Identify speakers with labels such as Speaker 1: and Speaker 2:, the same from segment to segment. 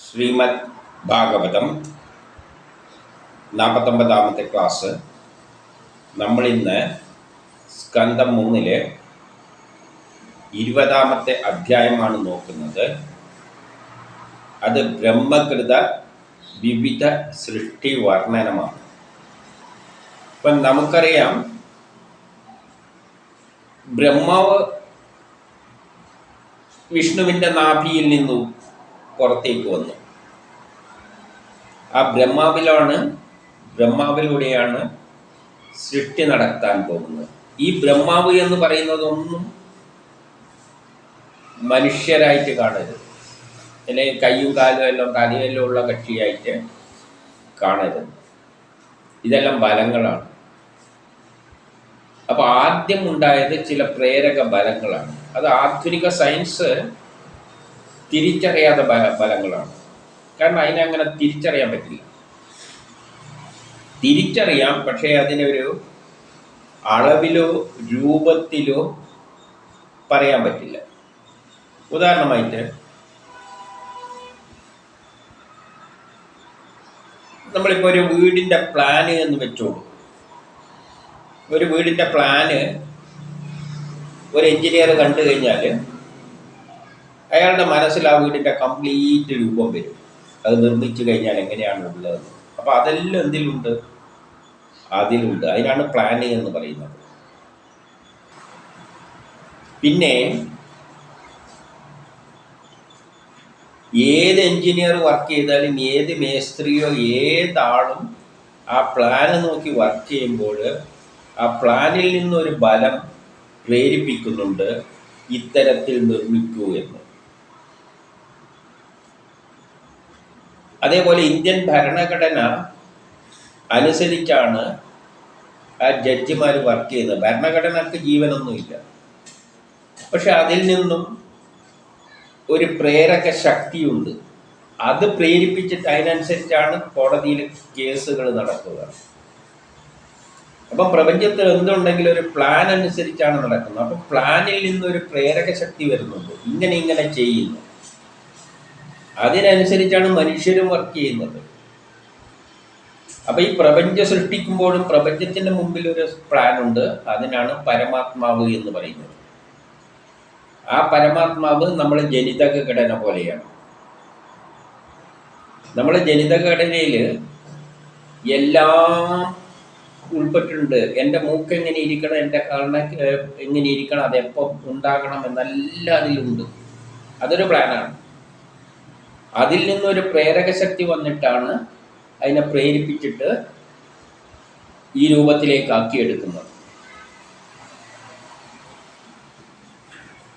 Speaker 1: Shrimad Bhagavatam 49-ാമത്തെ class. നമ്മളിന്ന് സ്കന്ധം 3-ലെ 20-ാമത്തെ അധ്യായമാണ് നോക്കുന്നത്. അത് ബ്രഹ്മകൃത വിവിധ സൃഷ്ടി വർണ്ണനമാണ്. ഇപ്പം നമുക്കറിയാം, ബ്രഹ്മാവ് വിഷ്ണുവിൻ്റെ നാഭിയിൽ നിന്നും പുറത്തേക്ക് വന്നു. ആ ബ്രഹ്മാവിലൂടെയാണ് സൃഷ്ടി നടത്താൻ പോകുന്നത്. ഈ ബ്രഹ്മാവ് എന്ന് പറയുന്നതൊന്നും മനുഷ്യരായിട്ട് കാണരുത്, അല്ലെങ്കിൽ കയ്യും കാലും എല്ലാം തലയെല്ലാം ഉള്ള കക്ഷിയായിട്ട് കാണരുത്. ഇതെല്ലാം ബലങ്ങളാണ്. അപ്പോൾ ആദ്യം ഉണ്ടായത് ചില പ്രേരക ബലങ്ങളാണ്. അത് ആധുനിക സയൻസ് തിരിച്ചറിയാത്ത ബലങ്ങളാണ്. കാരണം അതിനങ്ങനെ തിരിച്ചറിയാൻ പറ്റില്ല. തിരിച്ചറിയാം, പക്ഷേ അതിനൊരു അളവിലോ രൂപത്തിലോ പറയാൻ പറ്റില്ല. ഉദാഹരണമായിട്ട് നമ്മളിപ്പോൾ ഒരു വീടിൻ്റെ പ്ലാന് എന്ന് വെച്ചോളൂ. ഒരു വീടിൻ്റെ പ്ലാന് ഒരു എഞ്ചിനീയർ കണ്ടു കഴിഞ്ഞാൽ അയാളുടെ മനസ്സിൽ ആ വീടിൻ്റെ കംപ്ലീറ്റ് രൂപം വരും. അത് നിർമ്മിച്ചു കഴിഞ്ഞാൽ എങ്ങനെയാണ് ഉള്ളത്. അപ്പോൾ അതെല്ലാം അതിലുണ്ട്. അതിനാണ് പ്ലാനിങ് എന്ന് പറയുന്നത്. പിന്നെ ഏത് എഞ്ചിനീയർ വർക്ക് ചെയ്താലും, ഏത് മേസ്ത്രിയോ ഏതാളും ആ പ്ലാന് നോക്കി വർക്ക് ചെയ്യുമ്പോൾ ആ പ്ലാനിൽ നിന്നൊരു ബലം പ്രേരിപ്പിക്കുന്നുണ്ട്, ഇത്തരത്തിൽ നിർമ്മിക്കൂ എന്ന്. അതേപോലെ ഇന്ത്യൻ ഭരണഘടന അനുസരിച്ചാണ് ആ ജഡ്ജിമാർ വർക്ക് ചെയ്യുന്നത്. ഭരണഘടനക്ക് ജീവനൊന്നുമില്ല, പക്ഷെ അതിൽ നിന്നും ഒരു പ്രേരക ശക്തിയുണ്ട്. അത് പ്രേരിപ്പിച്ചിട്ട് അതിനനുസരിച്ചാണ് കോടതിയിൽ കേസുകൾ നടക്കുക. അപ്പം പ്രപഞ്ചത്തിൽ എന്തുണ്ടെങ്കിലും ഒരു പ്ലാൻ അനുസരിച്ചാണ് നടക്കുന്നത്. അപ്പം പ്ലാനിൽ നിന്നൊരു പ്രേരക ശക്തി വരുന്നുണ്ട്, ഇങ്ങനെ ചെയ്യുന്നു. അതിനനുസരിച്ചാണ് മനുഷ്യരും വർക്ക് ചെയ്യുന്നത്. അപ്പം ഈ പ്രപഞ്ചം സൃഷ്ടിക്കുമ്പോഴും പ്രപഞ്ചത്തിൻ്റെ മുമ്പിൽ ഒരു പ്ലാൻ ഉണ്ട്. അതിനാണ് പരമാത്മാവ് എന്ന് പറയുന്നത്. ആ പരമാത്മാവ് നമ്മുടെ ജനിതക ഘടന പോലെയാണ്. നമ്മുടെ ജനിതക ഘടനയിൽ എല്ലാം ഉൾപ്പെട്ടിട്ടുണ്ട്. എൻ്റെ മൂക്ക് എങ്ങനെ ഇരിക്കണം, എൻ്റെ കണ്ണ എങ്ങനെ ഇരിക്കണം, അതെപ്പം ഉണ്ടാകണം എന്നെല്ലാം അതിലുണ്ട്. അതൊരു പ്ലാനാണ്. അതിൽ നിന്നൊരു പ്രേരക ശക്തി വന്നിട്ടാണ് അതിനെ പ്രേരിപ്പിച്ചിട്ട് ഈ രൂപത്തിലേക്ക് ആക്കിയെടുക്കുന്നത്.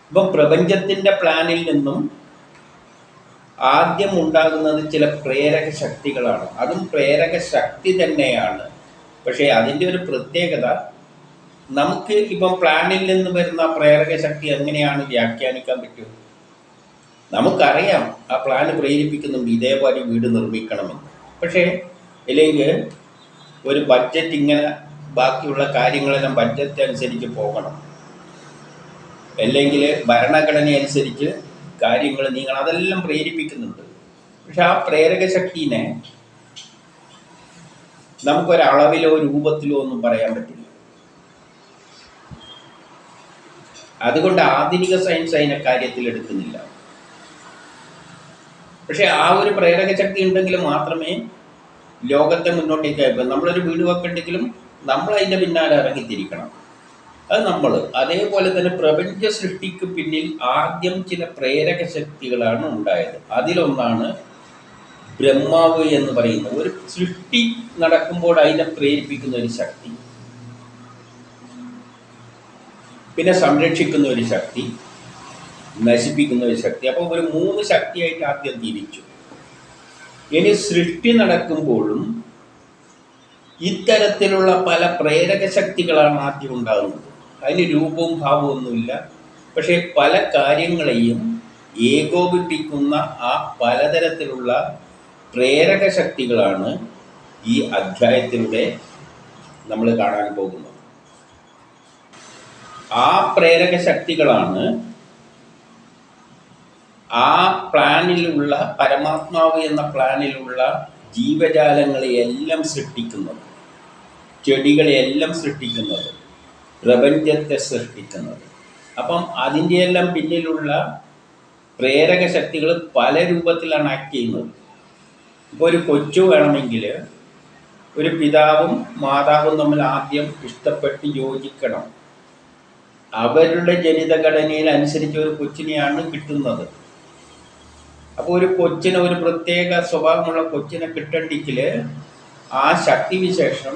Speaker 1: ഇപ്പം പ്രപഞ്ചത്തിൻ്റെ പ്ലാനിൽ നിന്നും ആദ്യം ഉണ്ടാകുന്നത് ചില പ്രേരക ശക്തികളാണ്. അതും പ്രേരക ശക്തി തന്നെയാണ്. പക്ഷേ അതിൻ്റെ ഒരു പ്രത്യേകത, നമുക്ക് ഇപ്പം പ്ലാനിൽ നിന്ന് വരുന്ന പ്രേരക ശക്തി എങ്ങനെയാണ് വ്യാഖ്യാനിക്കാൻ പറ്റും? നമുക്കറിയാം ആ പ്ലാന് പ്രേരിപ്പിക്കുന്നുണ്ട് ഇതേപോലെ വീട് നിർമ്മിക്കണമെന്ന്. പക്ഷേ അല്ലെങ്കിൽ ഒരു ബഡ്ജറ്റ്, ഇങ്ങനെ ബാക്കിയുള്ള കാര്യങ്ങളെല്ലാം ബഡ്ജറ്റ് അനുസരിച്ച് പോകണം, അല്ലെങ്കിൽ ഭരണഘടന അനുസരിച്ച് കാര്യങ്ങൾ നീങ്ങണം. അതെല്ലാം പ്രേരിപ്പിക്കുന്നുണ്ട്. പക്ഷെ ആ പ്രേരക ശക്തിനെ നമുക്കൊരളവിലോ രൂപത്തിലോ ഒന്നും പറയാൻ പറ്റില്ല. അതുകൊണ്ട് ആധുനിക സയൻസ് അതിനെ കാര്യത്തിൽ എടുക്കുന്നില്ല. പക്ഷെ ആ ഒരു പ്രേരക ശക്തി ഉണ്ടെങ്കിൽ മാത്രമേ ലോകത്തെ മുന്നോട്ടേക്ക് അയക്കും. നമ്മളൊരു വീട് വെക്കണ്ടെങ്കിലും നമ്മൾ അതിൻ്റെ പിന്നാലെ ഇറങ്ങിത്തിരിക്കണം. അത് നമ്മൾ. അതേപോലെ തന്നെ പ്രപഞ്ച സൃഷ്ടിക്ക് പിന്നിൽ ആദ്യം ചില പ്രേരക ശക്തികളാണ് ഉണ്ടായത്. അതിലൊന്നാണ് ബ്രഹ്മാവ് എന്ന് പറയുന്നത്. ഒരു സൃഷ്ടി നടക്കുമ്പോൾ അതിനെ പ്രേരിപ്പിക്കുന്ന ഒരു ശക്തി, പിന്നെ സംരക്ഷിക്കുന്ന ഒരു ശക്തി, നശിപ്പിക്കുന്ന ഒരു ശക്തി. അപ്പോൾ ഒരു 3 ശക്തിയായിട്ട് ആദ്യം തിരിച്ചു. ഇനി സൃഷ്ടി നടക്കുമ്പോഴും ഇത്തരത്തിലുള്ള പല പ്രേരക ശക്തികളാണ് ആദ്യം ഉണ്ടാകുന്നത്. അതിന് രൂപവും ഭാവവും ഒന്നുമില്ല. പക്ഷേ പല കാര്യങ്ങളെയും ഏകോപിപ്പിക്കുന്ന ആ പലതരത്തിലുള്ള പ്രേരക ശക്തികളാണ് ഈ അധ്യായത്തിലൂടെ നമ്മൾ കാണാൻ പോകുന്നത്. ആ പ്രേരക ശക്തികളാണ് ആ പ്ലാനിലുള്ള പരമാത്മാവ് എന്ന പ്ലാനിലുള്ള ജീവജാലങ്ങളെയെല്ലാം സൃഷ്ടിക്കുന്നത്, ചെടികളെയെല്ലാം സൃഷ്ടിക്കുന്നത്, പ്രപഞ്ചത്തെ സൃഷ്ടിക്കുന്നത്. അപ്പം അതിൻ്റെയെല്ലാം പിന്നിലുള്ള പ്രേരക ശക്തികൾ പല രൂപത്തിലാണ് ആക്ട് ചെയ്യുന്നത്. ഇപ്പോൾ ഒരു കൊച്ചു വേണമെങ്കിൽ ഒരു പിതാവും മാതാവും തമ്മിൽ ആദ്യം ഇഷ്ടപ്പെട്ട് യോജിക്കണം. അവരുടെ ജനിതഘടനയിൽ അനുസരിച്ച് ഒരു കൊച്ചിനെയാണ് കിട്ടുന്നത്. അപ്പോൾ ഒരു കൊച്ചിനെ, ഒരു പ്രത്യേക സ്വഭാവമുള്ള കൊച്ചിനെ കിട്ടണമെങ്കിൽ ആ ശക്തിവിശേഷം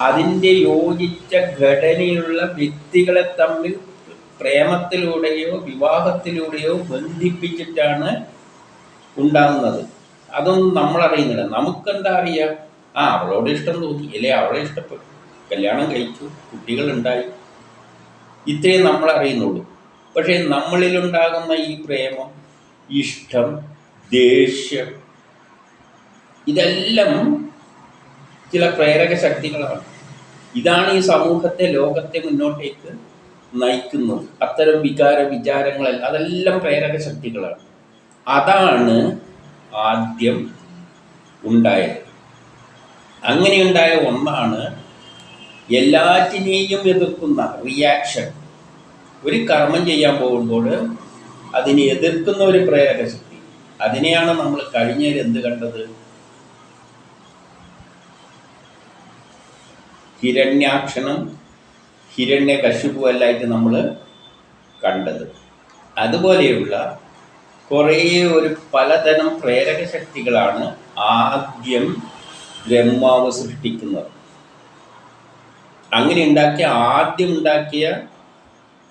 Speaker 1: അതിൻ്റെ യോജിച്ച ഘടനയിലുള്ള വ്യക്തികളെ തമ്മിൽ പ്രേമത്തിലൂടെയോ വിവാഹത്തിലൂടെയോ ബന്ധിപ്പിച്ചിട്ടാണ് ഉണ്ടാകുന്നത്. അതൊന്നും നമ്മളറിയുന്നില്ല. നമുക്കെന്താ അറിയാം? അവളോട് ഇഷ്ടം തോന്നി, അല്ലെ അവളെ ഇഷ്ടപ്പെട്ടു, കല്യാണം കഴിച്ചു, കുട്ടികളുണ്ടായി, ഇത്രയേ നമ്മൾ അറിയുന്നുള്ളൂ. പക്ഷേ നമ്മളിലുണ്ടാകുന്ന ഈ പ്രേമം, ഇഷ്ടം, ദേഷ്യം, ഇതെല്ലാം ചില പ്രേരക ശക്തികളാണ്. ഇതാണ് ഈ സമൂഹത്തെ, ലോകത്തെ മുന്നോട്ടേക്ക് നയിക്കുന്നത്. അത്തരം വിചാരങ്ങളെല്ലാം, അതെല്ലാം പ്രേരക ശക്തികളാണ്. അതാണ് ആദ്യം ഉണ്ടായത്. അങ്ങനെയുണ്ടായ ഒന്നാണ് എല്ലാറ്റിനെയും എതിർക്കുന്ന റിയാക്ഷൻ. ഒരു കർമ്മം ചെയ്യാൻ പോകുമ്പോൾ അതിനെ എതിർക്കുന്ന ഒരു പ്രേരക ശക്തി. അതിനെയാണ് നമ്മൾ കഴിഞ്ഞതിൽ എന്ത് കണ്ടത്? ഹിരണ്യാക്ഷനും ഹിരണ്യകശിപുവല്ലായിട്ട് നമ്മൾ കണ്ടത്. അതുപോലെയുള്ള കുറേ പലതരം പ്രേരക ശക്തികളാണ് ആദ്യം ബ്രഹ്മാവ് സൃഷ്ടിക്കുന്നത്. അങ്ങനെ ആദ്യം ഉണ്ടാക്കിയ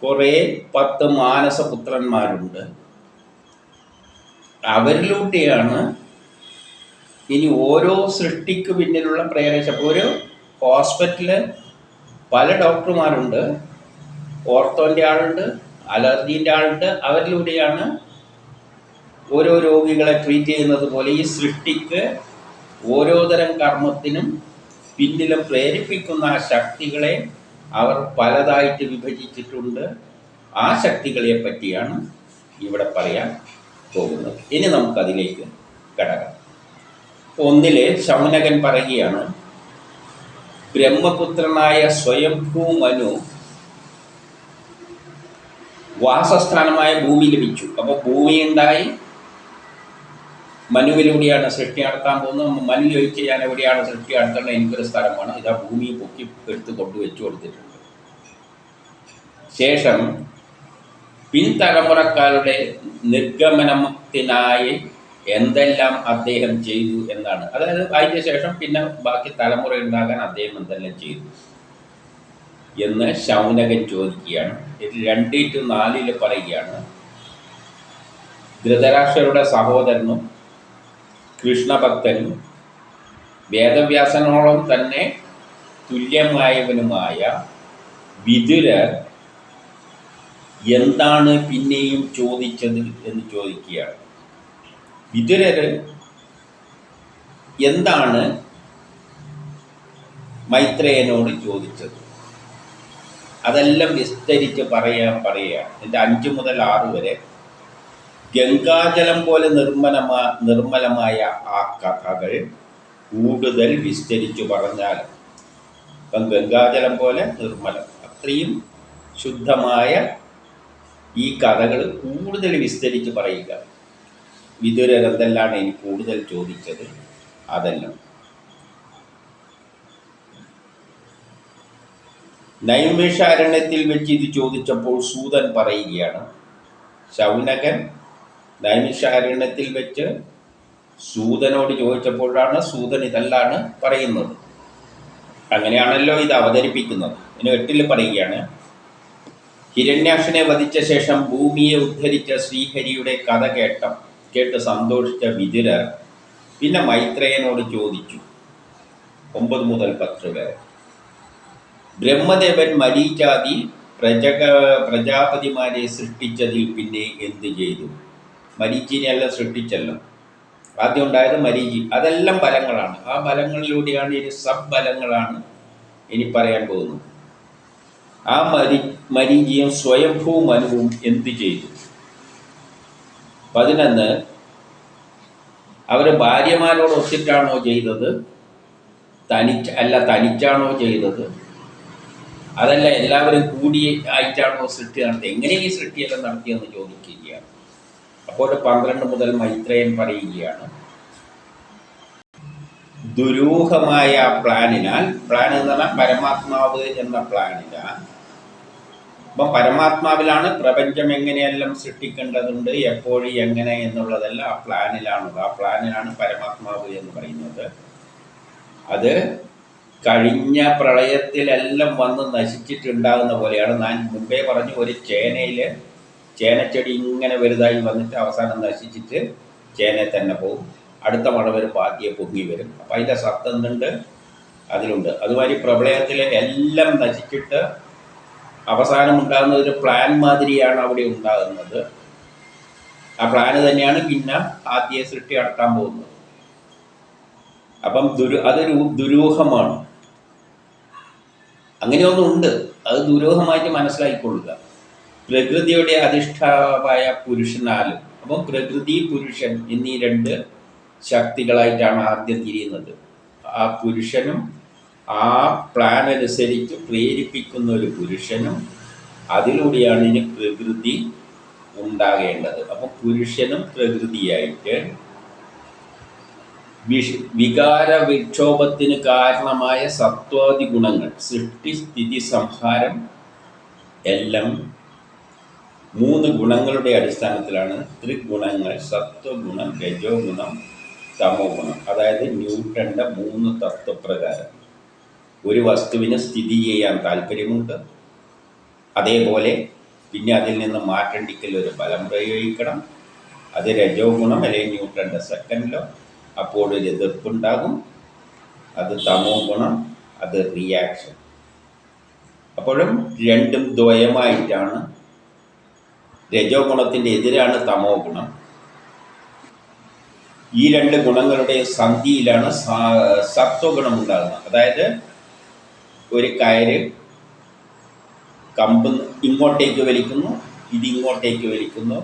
Speaker 1: കുറേ 10 മാനസപുത്രന്മാരുണ്ട്. അവരിലൂടെയാണ് ഇനി ഓരോ സൃഷ്ടിക്ക് പിന്നിലുള്ള പ്രേരക. ഒരു ഹോസ്പിറ്റലിൽ പല ഡോക്ടർമാരുണ്ട്. ഓർത്തോൻ്റെ ആളുണ്ട്, അലർജീൻ്റെ ആളുണ്ട്. അവരിലൂടെയാണ് ഓരോ രോഗികളെ ട്രീറ്റ് ചെയ്യുന്നത് പോലെ ഈ സൃഷ്ടിക്ക് ഓരോ തരം കർമ്മത്തിനും പിന്നിലും പ്രേരിപ്പിക്കുന്ന ആ ശക്തികളെ അവർ പലതായിട്ട് വിഭജിച്ചിട്ടുണ്ട്. ആ ശക്തികളെ പറ്റിയാണ് ഇവിടെ പറയാൻ പോകുന്നത്. ഇനി നമുക്കതിലേക്ക് കടക്കാം. ഒന്നിലെ ശൗനകൻ പറയുകയാണ്, ബ്രഹ്മപുത്രനായ സ്വയംഭൂ മനു വാസസ്ഥാനമായ ഭൂമി ലഭിച്ചു. അപ്പോൾ ഭൂമി ഉണ്ടായി, മനുവിലൂടെയാണ് സൃഷ്ടി നടത്താൻ പോകുന്നത്. മനു ചോദിച്ച് ഞാൻ എവിടെയാണ് സൃഷ്ടി നടത്തേണ്ടത്, എനിക്കൊരു സ്ഥലമാണ്, ഇതാ ഭൂമിയെ പൊക്കി എടുത്ത് കൊണ്ടുവച്ചു കൊടുത്തിട്ടുണ്ട്. ശേഷം പിൻതലമുറക്കാരുടെ നിർഗമനത്തിനായി എന്തെല്ലാം അദ്ദേഹം ചെയ്തു എന്നാണ്. അതായത് അതിന് ശേഷം പിന്നെ ബാക്കി തലമുറ ഉണ്ടാകാൻ അദ്ദേഹം എന്തെല്ലാം ചെയ്തു എന്ന് ശൗനകൻ ചോദിക്കുകയാണ്. 2:4 പറയുകയാണ്, ധൃതരാഷ്ട്രരുടെ സഹോദരനും കൃഷ്ണഭക്തനും വേദവ്യാസനോളം തന്നെ തുല്യമായവനുമായ വിതുരർ എന്താണ് പിന്നെയും ചോദിച്ചത് എന്ന് ചോദിക്കുകയാണ്. വിതുരർ എന്താണ് മൈത്രേയനോട് ചോദിച്ചത്? അതെല്ലാം വിസ്തരിച്ച് പറയുകയാണ്. എൻ്റെ 5 മുതൽ 6 വരെ ഗംഗാജലം പോലെ നിർമ്മലമായ ആ കഥകൾ കൂടുതൽ വിസ്തരിച്ചു പറഞ്ഞാൽ, ഇപ്പം ഗംഗാജലം പോലെ നിർമ്മലം, അത്രയും ശുദ്ധമായ ഈ കഥകൾ കൂടുതൽ വിസ്തരിച്ച് പറയുക. വിതുരർ എന്തെല്ലാം ഇനി കൂടുതൽ ചോദിച്ചത് അതെല്ലാം. നൈമിഷാരണ്യത്തിൽ വെച്ച് ഇത് ചോദിച്ചപ്പോൾ സൂതൻ പറയുകയാണ്. ശൗനകൻ നൈമിഷാരണ്യത്തിൽ വെച്ച് സൂതനോട് ചോദിച്ചപ്പോഴാണ് സൂതൻ ഇതെല്ലാണ് പറയുന്നത്. അങ്ങനെയാണല്ലോ ഇത് അവതരിപ്പിക്കുന്നത്. ഇനി 8 പറയുകയാണ്, ഹിരണ്യാക്ഷനെ വധിച്ച ശേഷം ഭൂമിയെ ഉദ്ധരിച്ച ശ്രീഹരിയുടെ കഥ കേട്ട് സന്തോഷിച്ച വിതുരർ പിന്നെ മൈത്രേയനോട് ചോദിച്ചു. 9 മുതൽ 10 വരെ, ബ്രഹ്മദേവൻ മരീചാദി പ്രജാപതിമാരെ സൃഷ്ടിച്ചതിൽ പിന്നെ എന്ത് ചെയ്തു? മരീചിനെയെല്ലാം സൃഷ്ടിച്ചല്ലോ. ആദ്യം ഉണ്ടായത് മരീചി. അതെല്ലാം ബലങ്ങളാണ്. ആ ബലങ്ങളിലൂടെയാണ് ഇനി ബലങ്ങളാണ് ഇനി പറയാൻ പോകുന്നത്. ആ മരീചിയും സ്വയംഭൂ മനുവും എന്ത് ചെയ്തു? 11 അവർ ഭാര്യമാരോട് ഒത്തിട്ടാണോ ചെയ്തത്, തനിച്ചാണോ ചെയ്തത്, അതല്ല എല്ലാവരും കൂടി ആയിട്ടാണോ സൃഷ്ടി നടത്തിയത്, എങ്ങനെ ഈ സൃഷ്ടിയെല്ലാം നടത്തിയെന്ന് ചോദിക്കുകയാണ്. അപ്പോൾ 12 മുതൽ മൈത്രേയൻ പറയുകയാണ്, ദുരൂഹമായ പ്ലാനിനാൽ, പ്ലാൻ എന്ന് പറഞ്ഞാൽ പരമാത്മാവ് എന്ന പ്ലാനിനാൽ, അപ്പം പരമാത്മാവിലാണ് പ്രപഞ്ചം എങ്ങനെയെല്ലാം സൃഷ്ടിക്കേണ്ടതുണ്ട്, എപ്പോഴും എങ്ങനെ എന്നുള്ളതെല്ലാം ആ പ്ലാനിലാണുള്ളത്. ആ പ്ലാനിലാണ് പരമാത്മാവ് എന്ന് പറയുന്നത്. അത് കഴിഞ്ഞ പ്രളയത്തിലെല്ലാം വന്ന് നശിച്ചിട്ടുണ്ടാകുന്ന പോലെയാണ്. ഞാൻ മുമ്പേ പറഞ്ഞു, ഒരു ചേനച്ചെടി ഇങ്ങനെ വലുതായി വന്നിട്ട് അവസാനം നശിച്ചിട്ട് ചേനയെ തന്നെ പോകും. അടുത്ത മഴ വരുമ്പോൾ ആദ്യം പൊങ്ങി വരും. അപ്പം അതിൻ്റെ സത്ത് എന്തുണ്ട്, അതിലുണ്ട്. അതുമാതിരി പ്രളയത്തിൽ എല്ലാം നശിച്ചിട്ട് അവസാനം ഉണ്ടാകുന്ന ഒരു പ്ലാൻ മാതിരിയാണ് അവിടെ ഉണ്ടാകുന്നത്. ആ പ്ലാന് തന്നെയാണ് പിന്നെ ആദ്യ സൃഷ്ടി നടത്താൻ പോകുന്നത്. അപ്പം അതൊരു ദുരൂഹമാണ്. അങ്ങനെയൊന്നുണ്ട്, അത് ദുരൂഹമായിട്ട് മനസ്സിലാക്കിക്കൊള്ളുക. പ്രകൃതിയുടെ അധിഷ്ഠാവായ പുരുഷനാലും, അപ്പം പ്രകൃതി പുരുഷൻ എന്നീ 2 ശക്തികളായിട്ടാണ് ആദ്യം തിരിയുന്നത്. ആ പുരുഷനും ആ പ്ലാൻ അനുസരിച്ച് പ്രേരിപ്പിക്കുന്ന ഒരു പുരുഷനും, അതിലൂടെയാണ് ഇനി പ്രകൃതി ഉണ്ടാകേണ്ടത്. അപ്പം പുരുഷനും പ്രകൃതിയായിട്ട് വികാര വിക്ഷോഭത്തിന് കാരണമായ സത്വാദി ഗുണങ്ങൾ, സൃഷ്ടി സ്ഥിതി സംഹാരം എല്ലാം 3 ഗുണങ്ങളുടെ അടിസ്ഥാനത്തിലാണ്. ത്രിഗുണങ്ങൾ, സത്വഗുണം, രജോ ഗുണം, തമോ ഗുണം. അതായത് ന്യൂട്ടന്റെ 3 തത്വപ്രകാരം ഒരു വസ്തുവിന് സ്ഥിതി ചെയ്യാൻ താല്പര്യമുണ്ട്, അതേപോലെ പിന്നെ അതിൽ നിന്ന് മാറ്റണ്ടിക്കൽ ഒരു ബലം പ്രയോഗിക്കണം. അത് രജോ ഗുണം അല്ലെങ്കിൽ ന്യൂട്ടന്റെ 2nd ലോ. അപ്പോൾ ഒരു എതിർപ്പുണ്ടാകും. അത് തമോ ഗുണം, അത് റിയാക്ഷൻ. അപ്പോഴും രണ്ടും ദ്വയമായിട്ടാണ്. രജോ ഗുണത്തിൻ്റെ എതിരാണ് തമോ ഗുണം. ഈ 2 ഗുണങ്ങളുടെ സന്ധിയിലാണ് സത്വഗുണം ഉണ്ടാകുന്നത്. അതായത് ഒരു കയറ് കമ്പ് ഇങ്ങോട്ടേക്ക് വലിക്കുന്നു, ഇത് ഇങ്ങോട്ടേക്ക് വലിക്കുന്നു.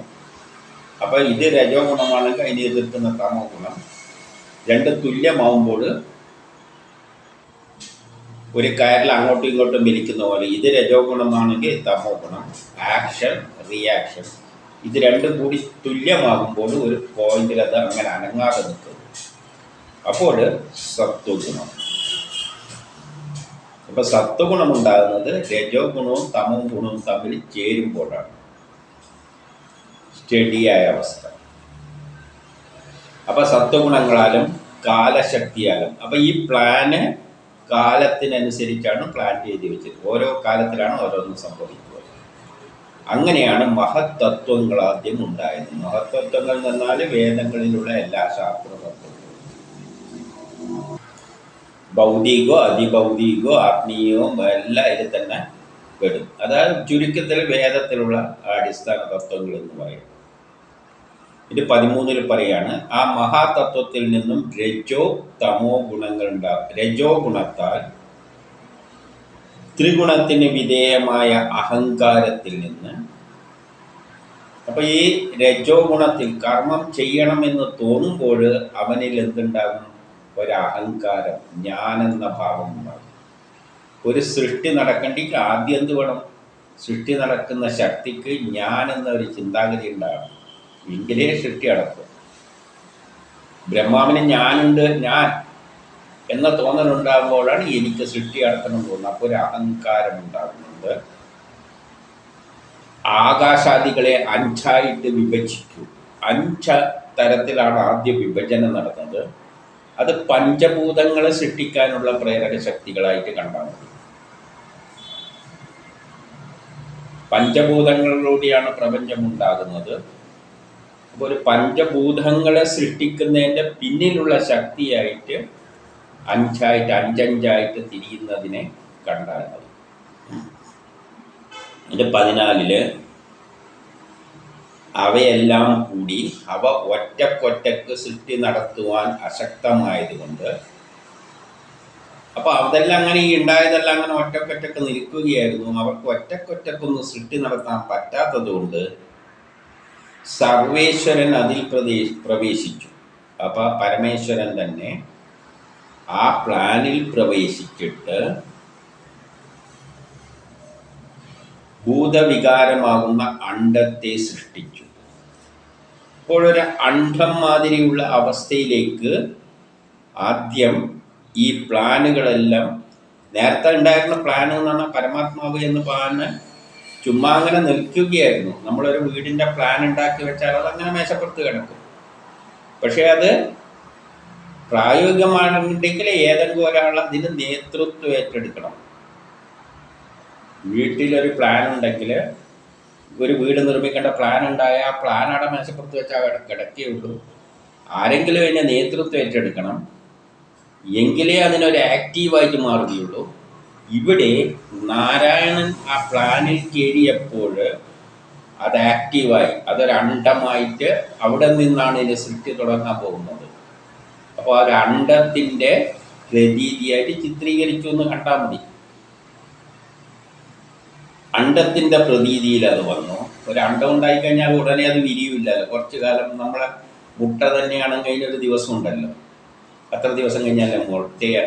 Speaker 1: അപ്പോൾ ഇത് രജോ ഗുണമാണെങ്കിൽ അതിനെ എതിർക്കുന്ന തമോ ഗുണം. 2 തുല്യമാവുമ്പോൾ ഒരു കയറിൽ അങ്ങോട്ടും ഇങ്ങോട്ടും വലിക്കുന്ന പോലെ ഇത് രജോ ഗുണമാണെങ്കിൽ തമോ ഗുണം, ആക്ഷൻ റിയാക്ഷൻ. ഇത് 2 കൂടി തുല്യമാകുമ്പോൾ ഒരു പോയിന്റിൽ അത് അങ്ങനെ അനങ്ങാതെ നിൽക്കും. അപ്പോൾ സത്വഗുണം. അപ്പോൾ സത്വഗുണം ഉണ്ടാകുന്നത് രജോ ഗുണവും തമോ ഗുണവും തമ്മിൽ ചേരുമ്പോഴാണ് സ്റ്റഡിയായ അവസ്ഥ. അപ്പോൾ സത്വഗുണങ്ങളാലും കാലശക്തിയാലും. അപ്പോൾ ഈ പ്ലാന് കാലത്തിനനുസരിച്ചാണ് പ്ലാൻ ചെയ്ത് വെച്ചത്. ഓരോ കാലത്തിലാണ് ഓരോന്നും സംഭവിക്കുന്നത്. അങ്ങനെയാണ് മഹത്തത്വങ്ങൾ ആദ്യം ഉണ്ടായത്. മഹത്തത്വങ്ങൾ എന്നാൽ വേദങ്ങളിലുള്ള എല്ലാ ശാസ്ത്രതത്വങ്ങളും, ഭൗതികോ അതിഭൗതികോ ആത്മീയമോ എല്ലാം ഇതിൽ തന്നെ പെടും. അതായത് ചുരുക്കത്തിൽ വേദത്തിലുള്ള അടിസ്ഥാന തത്വങ്ങൾ എന്ന് പറയും. ഇത് 13 പറയാണ്, ആ മഹാതത്വത്തിൽ നിന്നും രജോ തമോ ഗുണങ്ങൾ ഉണ്ടാകും. രജോ ഗുണത്താൽ ത്രിഗുണത്തിന് വിധേയമായ അഹങ്കാരത്തിൽ നിന്ന്. അപ്പൊ ഈ രജോ ഗുണത്തിൽ കർമ്മം ചെയ്യണമെന്ന് തോന്നുമ്പോൾ അവനിൽ എന്തുണ്ടാകും? ഒരഹങ്കാരം, ഞാനെന്ന ഭാവം ഉണ്ടാകും. ഒരു സൃഷ്ടി നടക്കണ്ടെങ്കിൽ ആദ്യം എന്ത് വേണം? സൃഷ്ടി നടക്കുന്ന ശക്തിക്ക് ഞാൻ എന്ന ഒരു ചിന്താഗതി ഉണ്ടാകും. എങ്കിലേ സൃഷ്ടി നടക്കും. ബ്രഹ്മാവിന് ഞാനുണ്ട്, ഞാൻ എന്ന തോന്നലുണ്ടാകുമ്പോഴാണ് എനിക്ക് സൃഷ്ടി നടത്തണം തോന്നുന്നത്. അപ്പോൾ ഒരു അഹങ്കാരം ഉണ്ടാകുന്നുണ്ട്. ആകാശാദികളെ 5ആയിട്ട് വിഭജിച്ചു. 5 തരത്തിലാണ് ആദ്യ വിഭജനം നടന്നത്. അത് പഞ്ചഭൂതങ്ങളെ സൃഷ്ടിക്കാനുള്ള പ്രേരക ശക്തികളായിട്ട് കണ്ടാൽ മതി. പഞ്ചഭൂതങ്ങളിലൂടെയാണ് പ്രപഞ്ചം ഉണ്ടാകുന്നത്. അപ്പോൾ ഒരു പഞ്ചഭൂതങ്ങളെ സൃഷ്ടിക്കുന്നതിൻ്റെ പിന്നിലുള്ള ശക്തിയായിട്ട് 5ആയിട്ട് തിരിയുന്നതിനെ കണ്ടാൽ മതി. ഇത് 14 അവയെല്ലാം കൂടി അവ ഒറ്റക്കൊറ്റക്ക് സൃഷ്ടി നടത്തുവാൻ അശക്തമായതുകൊണ്ട്, അപ്പോൾ അതെല്ലാം അങ്ങനെ ഈ ഉണ്ടായതെല്ലാം അങ്ങനെ ഒറ്റക്കൊറ്റക്ക് നിൽക്കുകയായിരുന്നു. അവർക്ക് ഒറ്റക്കൊറ്റക്കൊന്നും സൃഷ്ടി നടത്താൻ പറ്റാത്തത് കൊണ്ട് സർവേശ്വരൻ അതിൽ പ്രവേശിച്ചു. അപ്പോൾ പരമേശ്വരൻ തന്നെ ആ പ്ലാനിൽ പ്രവേശിച്ചിട്ട് ഭൂതവികാരമാകുന്ന അണ്ഡത്തെ സൃഷ്ടിച്ചു. അപ്പോഴൊരു അണ്ഡം മാതിരിയുള്ള അവസ്ഥയിലേക്ക് ആദ്യം ഈ പ്ലാനുകളെല്ലാം, നേരത്തെ ഉണ്ടായിരുന്ന പ്ലാൻ എന്ന് പറഞ്ഞാൽ പരമാത്മാവ് എന്ന് പറഞ്ഞ് ചുമ്മാ അങ്ങനെ നിൽക്കുകയായിരുന്നു. നമ്മളൊരു വീടിൻ്റെ പ്ലാൻ ഉണ്ടാക്കി വെച്ചാൽ അതങ്ങനെ മേശപ്പുറത്ത് കിടക്കും. പക്ഷേ അത് പ്രായോഗികമാണെന്നുണ്ടെങ്കിൽ ഏതെങ്കിലും ഒരാൾ അതിന് നേതൃത്വം ഏറ്റെടുക്കണം. വീട്ടിലൊരു പ്ലാൻ ഉണ്ടെങ്കിൽ, ഒരു വീട് നിർമ്മിക്കേണ്ട പ്ലാൻ ഉണ്ടായ ആ പ്ലാൻ അവിടെ മേശപ്പുറത്ത് വെച്ചാൽ കിടക്കുകയുള്ളൂ. ആരെങ്കിലും അതിനെ നേതൃത്വം ഏറ്റെടുക്കണം, എങ്കിലേ അതിനൊരു ആക്റ്റീവായിട്ട് മാറുകയുള്ളൂ. ഇവിടെ നാരായണൻ ആ പ്ലാനിൽ കയറിയപ്പോൾ അത് ആക്റ്റീവായി, അതൊരു അണ്ഡമായിട്ട് അവിടെ നിന്നാണ് ഇതിൻ്റെ സൃഷ്ടി തുടങ്ങാൻ പോകുന്നത്. അപ്പോൾ ആ അണ്ഡത്തിൻ്റെ പ്രതീതിയായിട്ട് ചിത്രീകരിച്ചു എന്ന് കണ്ടാൽ മതി. അണ്ഡത്തിൻ്റെ പ്രതീതിയിൽ അത് വന്നു. ഒരു അണ്ഡം ഉണ്ടായിക്കഴിഞ്ഞാൽ ഉടനെ അത് വിരിയില്ലല്ലോ. കുറച്ചു കാലം നമ്മളെ മുട്ട തന്നെയാണെങ്കിൽ അതിനൊരു ദിവസം ഉണ്ടല്ലോ, അത്ര ദിവസം കഴിഞ്ഞാലേ മുട്ടയെ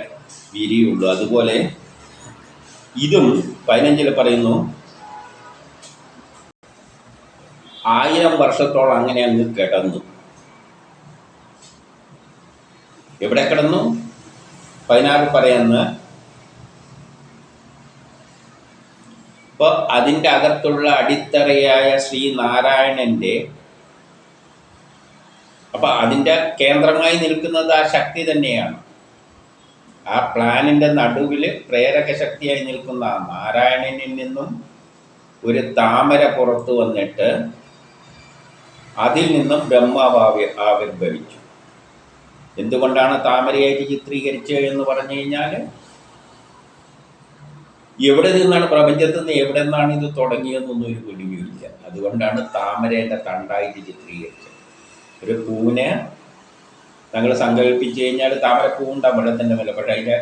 Speaker 1: വിരിയുള്ളൂ. അതുപോലെ ഇതും 15 പറയുന്നു 1000 വർഷത്തോളം അങ്ങനെ അങ്ങ് കിടന്നു. എവിടെ കിടന്നു? 16 പറയുന്ന, അപ്പോൾ അതിൻ്റെ അകത്തുള്ള അടിത്തറയായ ശ്രീനാരായണൻ്റെ, അപ്പം അതിൻ്റെ കേന്ദ്രമായി നിൽക്കുന്നത് ആ ശക്തി തന്നെയാണ്. ആ പ്ലാനിൻ്റെ നടുവിൽ പ്രേരക ശക്തിയായി നിൽക്കുന്ന ആ നാരായണനിൽ നിന്നും ഒരു താമര പുറത്തു വന്നിട്ട് അതിൽ നിന്നും ബ്രഹ്മാവ് ആവിർഭവിച്ചു. എന്തുകൊണ്ടാണ് താമരയായിട്ട് ചിത്രീകരിച്ചത് എന്ന് പറഞ്ഞു കഴിഞ്ഞാൽ, എവിടെ നിന്നാണ്, പ്രപഞ്ചത്തിൽ നിന്ന് എവിടെ നിന്നാണ് ഇത് തുടങ്ങിയതെന്നൊന്നും ഒരു പിടിവില്ല. അതുകൊണ്ടാണ് താമരേൻ്റെ തണ്ടായിട്ട് ചിത്രീകരിച്ചത്. ഒരു പൂവിനെ ഞങ്ങൾ സങ്കല്പിച്ച് കഴിഞ്ഞാൽ താമരപ്പൂ ഉണ്ടാകും വെള്ളത്തിൻ്റെ മേലെ. പക്ഷേ അതിൻ്റെ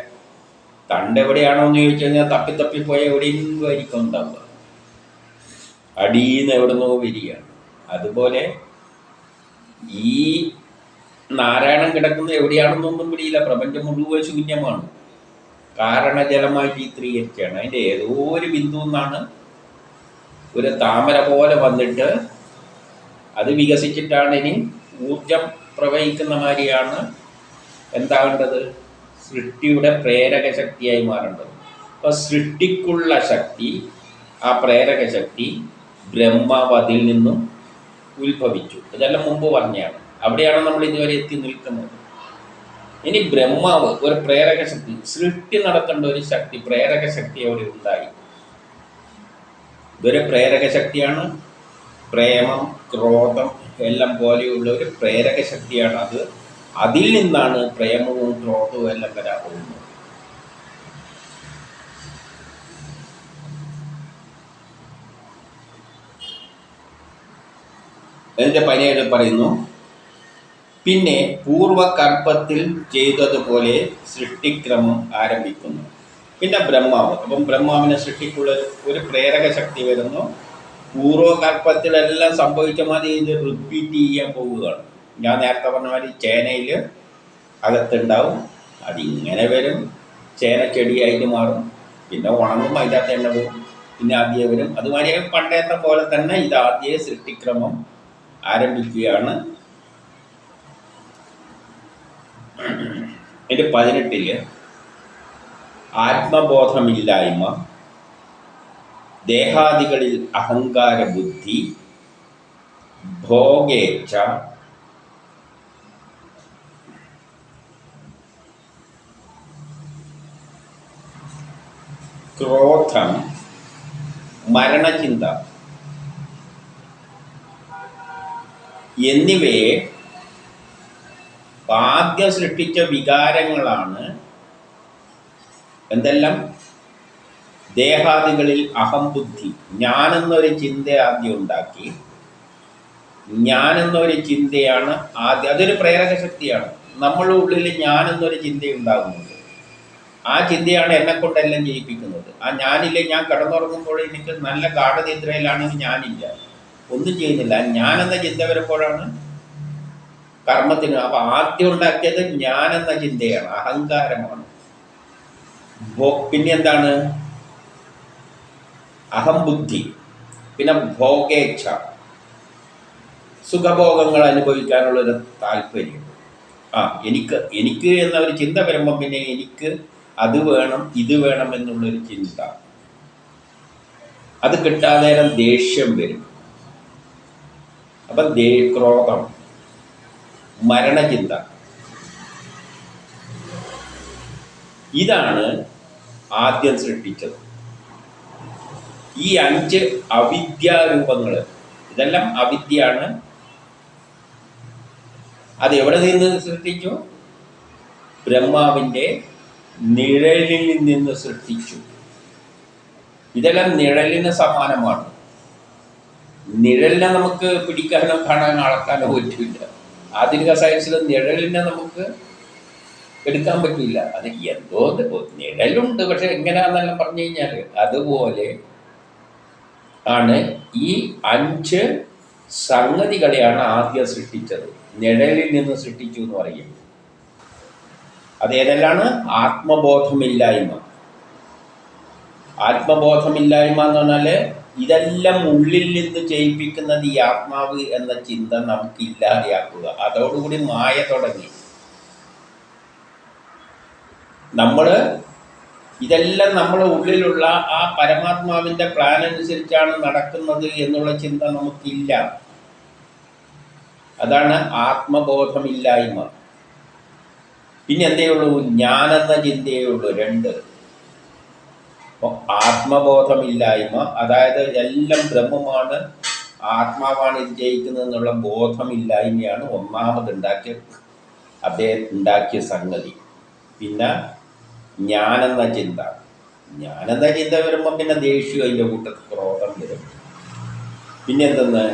Speaker 1: തണ്ട് എവിടെയാണോ എന്ന് ചോദിച്ചു കഴിഞ്ഞാൽ തപ്പിപ്പോയ എവിടെയെങ്കിലും ആയിരിക്കും ഉണ്ടാവുക, അടിയിൽ നിന്ന് എവിടെ നിന്നോ വരികയാണ്. അതുപോലെ ഈ നാരായണൻ കിടക്കുന്നത് എവിടെയാണെന്നൊന്നും പിടിയില്ല. പ്രപഞ്ചം മുഴുവൻ ശൂന്യമാണ്, കാരണജലമായി ചിത്രീകരിക്കുകയാണ്. അതിൻ്റെ ഏതോ ഒരു ബിന്ദു നിന്നാണ് ഒരു താമര പോലെ വന്നിട്ട് അത് വികസിച്ചിട്ടാണ് ഇനി ഊർജം പ്രവഹിക്കുന്ന മാതിരിയാണ് എന്താകേണ്ടത്, സൃഷ്ടിയുടെ പ്രേരക ശക്തിയായി മാറേണ്ടത്. അപ്പോൾ സൃഷ്ടിക്കുള്ള ശക്തി, ആ പ്രേരക ശക്തി ബ്രഹ്മാവ് അതിൽ നിന്നും ഉത്ഭവിച്ചു. ഇതെല്ലാം മുമ്പ് പറഞ്ഞാണ്. അവിടെയാണ് നമ്മൾ ഇതുവരെ എത്തി നിൽക്കുന്നത്. ഇനി ബ്രഹ്മാവ് ഒരു പ്രേരക ശക്തി, സൃഷ്ടി നടത്തേണ്ട ഒരു ശക്തി, പ്രേരക ശക്തി അവിടെ ഉണ്ടായി. ഇതൊരു പ്രേരക ശക്തിയാണ്. പ്രേമം, ക്രോധം എല്ലാം പോലെയുള്ള ഒരു പ്രേരക ശക്തിയാണ് അത്. അതിൽ നിന്നാണ് പ്രേമവും ക്രോധവും എല്ലാം വരാൻ പോകുന്നത്. അതിൻ്റെ 17 പറയുന്നു, പിന്നെ പൂർവകൽപ്പത്തിൽ ചെയ്തതുപോലെ സൃഷ്ടിക്രമം ആരംഭിക്കുന്നു. പിന്നെ ബ്രഹ്മാവ്, അപ്പം ബ്രഹ്മാവിനെ സൃഷ്ടിക്കുള്ള ഒരു പ്രേരക ശക്തി വരുന്നു. പൂർവകൽപ്പത്തിലെല്ലാം സംഭവിച്ച മാതിരി ഇത് റിപ്പീറ്റ് ചെയ്യാൻ പോവുകയാണ്. ഞാൻ നേരത്തെ പറഞ്ഞ മാതിരി ചേനയിൽ അകത്തുണ്ടാവും, അതിങ്ങനെ വരും, ചേന ചെടിയായിട്ട് മാറും, പിന്നെ ഉണങ്ങും, അതിനകത്ത് എണ്ണ പോകും, പിന്നെ ആദ്യം വരും. അതുമാതിരി പണ്ടത്തെ പോലെ തന്നെ ഇത് ആദ്യ സൃഷ്ടിക്രമം ആരംഭിക്കുകയാണ്. എൻ്റെ 18 ആത്മബോധമില്ലായ്മ, ദേഹാദികളിൽ അഹങ്കാര ബുദ്ധി, ഭോഗേച്ഛ, ക്രോധം, മരണചിന്ത എന്നിവയെ ആദ്യം സൃഷ്ടിച്ച വികാരങ്ങളാണ്. എന്തെല്ലാം? ദേഹാദികളിൽ അഹംബുദ്ധി, ഞാനെന്നൊരു ചിന്ത ആദ്യം ഉണ്ടാക്കി. ഞാനെന്നൊരു ചിന്തയാണ് ആദ്യം, അതൊരു പ്രേരക ശക്തിയാണ്. നമ്മളുടെ ഉള്ളിൽ ഞാനെന്നൊരു ചിന്ത ഉണ്ടാകുന്നുണ്ട്. ആ ചിന്തയാണ് എന്നെക്കൊണ്ടെല്ലാം ചെയ്യിപ്പിക്കുന്നത്. ആ ഞാനില്ലേ, ഞാൻ കിടന്നുറങ്ങുമ്പോൾ എനിക്ക് നല്ല ഗാഠനിദ്രയിലാണെങ്കിൽ ഞാനില്ല, ഒന്നും ചെയ്യുന്നില്ല. ഞാനെന്ന ചിന്ത വരുമ്പോഴാണ് കർമ്മത്തിന്. അപ്പൊ ആദ്യം ഉണ്ടാക്കിയത് ഞാനെന്ന ചിന്തയാണ്, അഹങ്കാരമാണ്. പിന്നെ എന്താണ്? അഹംബുദ്ധി. പിന്നെ ഭോഗേച്ഛ, സുഖഭോഗങ്ങൾ അനുഭവിക്കാനുള്ളൊരു താല്പര്യം. എനിക്ക് എനിക്ക് എന്ന ഒരു ചിന്ത വരുമ്പോൾ പിന്നെ എനിക്ക് അത് വേണം ഇത് വേണം എന്നുള്ളൊരു ചിന്ത. അത് കിട്ടാതെ നേരം ദേഷ്യം വരും. അപ്പം ക്രോധം, മരണചിന്ത. ഇതാണ് ആദ്യം സൃഷ്ടിച്ചത്. ഈ 5 അവിദ്യാരൂപങ്ങൾ, ഇതെല്ലാം അവിദ്യയാണ്. അത് എവിടെ നിന്ന് സൃഷ്ടിച്ചു? ബ്രഹ്മാവിൻ്റെ നിഴലിൽ നിന്ന് സൃഷ്ടിച്ചു. ഇതെല്ലാം നിഴലിന് സമാനമാണ്. നിഴലിനെ നമുക്ക് പിടിക്കാനോ കാണാനോ അളക്കാനോ പറ്റില്ല. ആധുനിക സയൻസിൽ നിഴലിനെ നമുക്ക് എടുക്കാൻ പറ്റില്ല. അത് എന്തോ നിഴലുണ്ട്, പക്ഷെ എങ്ങനെയാണെന്നെല്ലാം പറഞ്ഞു കഴിഞ്ഞാൽ അതുപോലെ ആണ് ഈ 5 സംഗതികളെയാണ് ആദ്യം സൃഷ്ടിച്ചത്. നിഴലിൽ നിന്ന് സൃഷ്ടിച്ചു എന്ന് പറയും. അതേതെല്ലാണ്? ആത്മബോധമില്ലായ്മ. ആത്മബോധമില്ലായ്മ എന്ന് പറഞ്ഞാൽ ഇതെല്ലാം ഉള്ളിൽ നിന്ന് ചെയ്യിപ്പിക്കുന്നത് ഈ ആത്മാവ് എന്ന ചിന്ത നമുക്ക് ഇല്ലാതെയാക്കുക. അതോടുകൂടി മായ തുടങ്ങി. ഇതെല്ലാം നമ്മുടെ ഉള്ളിലുള്ള ആ പരമാത്മാവിൻ്റെ പ്ലാൻ അനുസരിച്ചാണ് നടക്കുന്നത് എന്നുള്ള ചിന്ത നമുക്കില്ല. അതാണ് ആത്മബോധമില്ലായ്മ. പിന്നെ എന്തേ ഉള്ളൂ? ഞാനെന്ന ചിന്തയേ ഉള്ളൂ. 2. അപ്പോൾ ആത്മബോധമില്ലായ്മ, അതായത് എല്ലാം ബ്രഹ്മമാണ്, ആത്മാവാണ് ഇത് ജയിക്കുന്നത് എന്നുള്ള ബോധമില്ലായ്മയാണ് അദ്ദേഹം ഉണ്ടാക്കിയ സംഗതി. പിന്നെ ഞാനെന്ന ചിന്ത. ഞാനെന്ന ചിന്ത വരുമ്പോൾ പിന്നെ ദേഷ്യം, അതിൻ്റെ കൂട്ടത്തിൽ ക്രോധം വരും. പിന്നെ എന്തെന്ന്?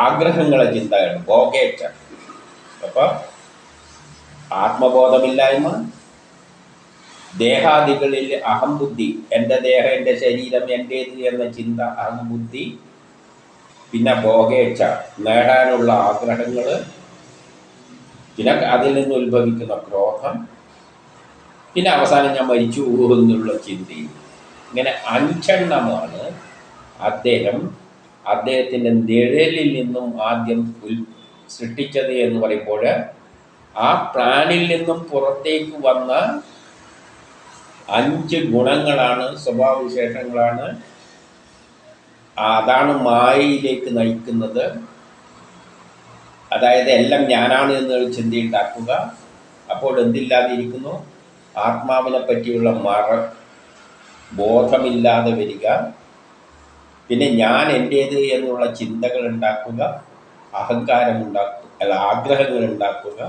Speaker 1: ആഗ്രഹങ്ങളെ ചിന്തയാണ്, ഭോഗേച്ഛ. അപ്പം ആത്മബോധമില്ലായ്മ, ദേഹാദികളിൽ അഹംബുദ്ധി, എൻ്റെ ദേഹം, എൻ്റെ ശരീരം എൻ്റേത് എന്ന ചിന്ത അഹംബുദ്ധി. പിന്നെ ഭോഗേച്ഛ, നേടാനുള്ള ആഗ്രഹങ്ങൾ. പിന്നെ അതിൽ നിന്ന് ഉത്ഭവിക്കുന്ന ക്രോധം. പിന്നെ അവസാനം ഞാൻ മരിച്ചു പോകുന്നുള്ള ചിന്തയും. ഇങ്ങനെ 5 എണ്ണമാണ് അദ്ദേഹത്തിൻ്റെ നിഴലിൽ നിന്നും ആദ്യം സൃഷ്ടിച്ചത് എന്ന് പറയുമ്പോൾ ആ പ്ലാനിൽ നിന്നും പുറത്തേക്ക് വന്ന 5 ഗുണങ്ങളാണ്, സ്വഭാവവിശേഷങ്ങളാണ്. അതാണ് മായയിലേക്ക് നയിക്കുന്നത്. അതായത് എല്ലാം ഞാനാണ് എന്നൊരു ചിന്തയുണ്ടാക്കുക. അപ്പോൾ എന്തില്ലാതിരിക്കുന്നു? ആത്മാവിനെ പറ്റിയുള്ള ബോധമില്ലാതെ വരിക. പിന്നെ ഞാൻ എൻ്റേത് എന്നുള്ള ചിന്തകൾ ഉണ്ടാക്കുക, ആഗ്രഹങ്ങൾ ഉണ്ടാക്കുക,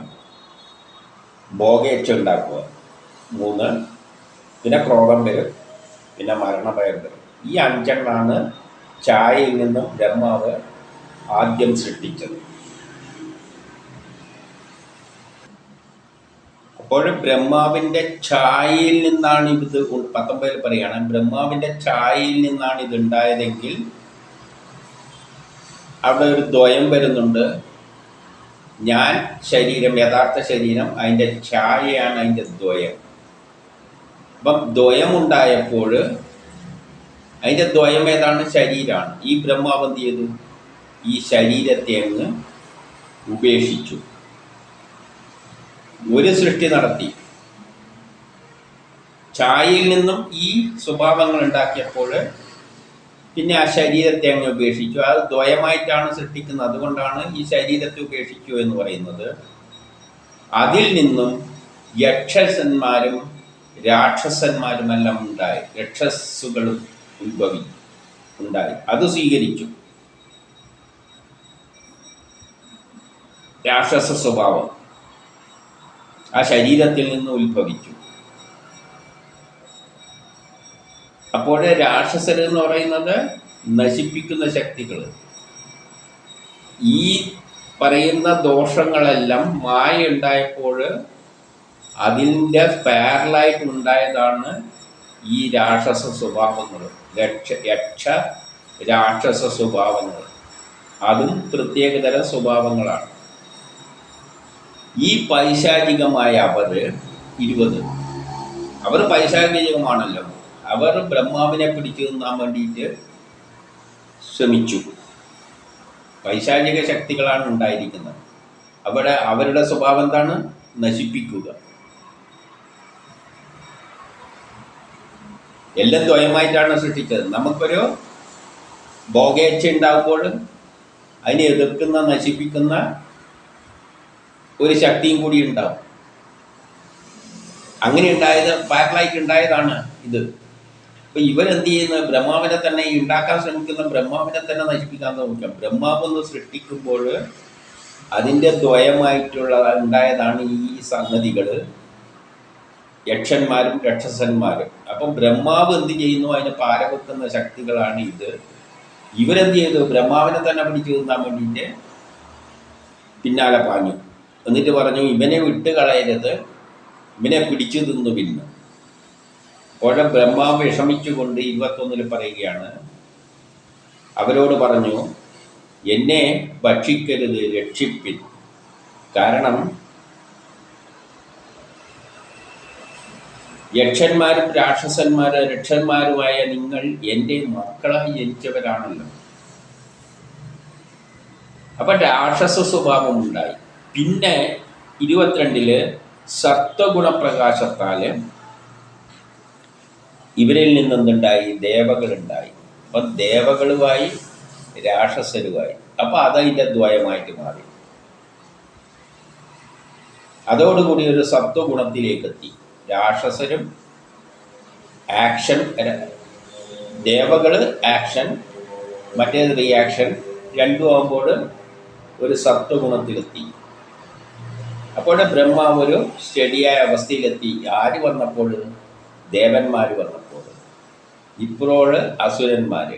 Speaker 1: ഭോഗേച്ഛ ഉണ്ടാക്കുക. 3. പിന്നെ ക്രോധം വരും, പിന്നെ മരണഭയം വരും. ഈ 5 എണ്ണമാണ് ഛായയിൽ നിന്നും ബ്രഹ്മാവ് ആദ്യം സൃഷ്ടിച്ചത്. അപ്പോൾ ബ്രഹ്മാവിൻ്റെ ഛായയിൽ നിന്നാണ് ഇത് 19 പറയുകയാണ്. ബ്രഹ്മാവിൻ്റെ ഛായയിൽ നിന്നാണ് ഇതുണ്ടായതെങ്കിൽ അവിടെ ഒരു ദ്വയം വരുന്നുണ്ട്. ഞാൻ ശരീരം, യഥാർത്ഥ ശരീരം, അതിൻ്റെ ഛായയാണ് അതിൻ്റെ ദ്വയം. അപ്പം ദ്വയമുണ്ടായപ്പോൾ അതിൻ്റെ ദ്വയം ഏതാണ്? ശരീരമാണ്. ഈ ബ്രഹ്മാവ് എന്ത് ചെയ്തു? ഈ ശരീരത്തെ അങ്ങ് ഉപേക്ഷിച്ചു, ഒരു സൃഷ്ടി നടത്തി. ഛായയിൽ നിന്നും ഈ സ്വഭാവങ്ങൾ ഉണ്ടാക്കിയപ്പോൾ പിന്നെ ആ ശരീരത്തെ അങ്ങ് ഉപേക്ഷിച്ചു. അത് ദ്വയമായിട്ടാണ് സൃഷ്ടിക്കുന്നത്. അതുകൊണ്ടാണ് ഈ ശരീരത്തെ ഉപേക്ഷിച്ചു എന്ന് പറയുന്നത്. അതിൽ നിന്നും യക്ഷന്മാരും രാക്ഷസന്മാരുമെല്ലാം ഉണ്ടായി, രക്ഷസ്സുകളും ഉണ്ടായി. അത് സ്വീകരിച്ചു, രാക്ഷസ സ്വഭാവം ആ ശരീരത്തിൽ നിന്ന് ഉത്ഭവിച്ചു. അപ്പോൾ രാക്ഷസർ എന്ന് പറയുന്നത് നശിപ്പിക്കുന്ന ശക്തികൾ. ഈ പറയുന്ന ദോഷങ്ങളെല്ലാം മായ ഉണ്ടായപ്പോൾ അതിൻ്റെ പാരലായിട്ട് ഉണ്ടായതാണ് ഈ രാക്ഷസ സ്വഭാവങ്ങൾ. യക്ഷ രാക്ഷസ സ്വഭാവങ്ങൾ, അതും പ്രത്യേകതരം സ്വഭാവങ്ങളാണ്. ഈ പൈശാചികമായ അവർ 20, അവർ പൈശാചികമാണല്ലോ. അവർ ബ്രഹ്മാവിനെ പിടിച്ചു തിന്നാൻ വേണ്ടിയിട്ട് ശ്രമിച്ചു. പൈശാചിക ശക്തികളാണ് ഉണ്ടായിരിക്കുന്നത്. അവരുടെ സ്വഭാവം എന്താണ്? നശിപ്പിക്കുക. എല്ലാം സ്വയമായിട്ടാണ് സൃഷ്ടിച്ചത്. നമുക്കൊരു ഭോഗേച്ഛ ഉണ്ടാകുമ്പോൾ അതിനെ എതിർക്കുന്ന, നശിപ്പിക്കുന്ന ഒരു ശക്തിയും കൂടി ഉണ്ടാവും. അങ്ങനെ ഉണ്ടായത്, പാരലായിട്ട് ഉണ്ടായതാണ് ഇത്. അപ്പം ഇവരെന്ത് ചെയ്യുന്നത്? ബ്രഹ്മാവിനെ തന്നെ, ഉണ്ടാക്കാൻ ശ്രമിക്കുന്ന ബ്രഹ്മാവിനെ തന്നെ നശിപ്പിക്കാൻ നോക്കാം. ബ്രഹ്മാവെന്ന് സൃഷ്ടിക്കുമ്പോൾ അതിൻ്റെ ദ്വയമായിട്ടുള്ള ഉണ്ടായതാണ് ഈ സംഗതികൾ, യക്ഷന്മാരും രാക്ഷസന്മാരും. അപ്പം ബ്രഹ്മാവ് എന്ത് ചെയ്യുന്നു? അതിനെ പാരവെക്കുന്ന ശക്തികളാണ് ഇത്. ഇവരെന്ത് ചെയ്തു? ബ്രഹ്മാവിനെ തന്നെ പിടിച്ചു തിന്നാൻ വേണ്ടിയിട്ട് പിന്നാലെ പാഞ്ഞു. എന്നിട്ട് പറഞ്ഞു, ഇവനെ വിട്ട് കളയരുത്, ഇവനെ പിടിച്ചു തിന്നു. പിന്നെ അപ്പോൾ ബ്രഹ്മാവ് വിഷമിച്ചുകൊണ്ട് 21 പറയുകയാണ്, അവരോട് പറഞ്ഞു, എന്നെ ഭക്ഷിക്കരുത്, രക്ഷിപ്പിൻ. കാരണം യക്ഷന്മാരും രക്ഷന്മാരുമായ നിങ്ങൾ എൻ്റെ മക്കളായി ജനിച്ചവരാണല്ലോ. അപ്പം രാക്ഷസ സ്വഭാവം ഉണ്ടായി. പിന്നെ 22 സത്വഗുണപ്രകാശത്താൽ ഇവരിൽ നിന്നെന്തുണ്ടായി? ദേവകളുണ്ടായി. അപ്പം ദേവകളുമായി രാക്ഷസരുമായി. അപ്പം അതതിൻ്റെ ദ്വയമായിട്ട് മാറി. അതോടുകൂടി ഒരു സത്വഗുണത്തിലേക്കെത്തി. രാക്ഷസരും ആക്ഷൻ, ദേവകൾ ആക്ഷൻ, മറ്റേത് റിയാക്ഷൻ, രണ്ടും ആകുമ്പോൾ ഒരു സത്വഗുണത്തിലെത്തി. അപ്പോൾ ബ്രഹ്മാവ് ഒരു സ്റ്റഡിയായ അവസ്ഥയിലെത്തി. ആര് വന്നപ്പോൾ? ദേവന്മാർ വന്നപ്പോൾ. ഇപ്പോൾ അസുരന്മാർ.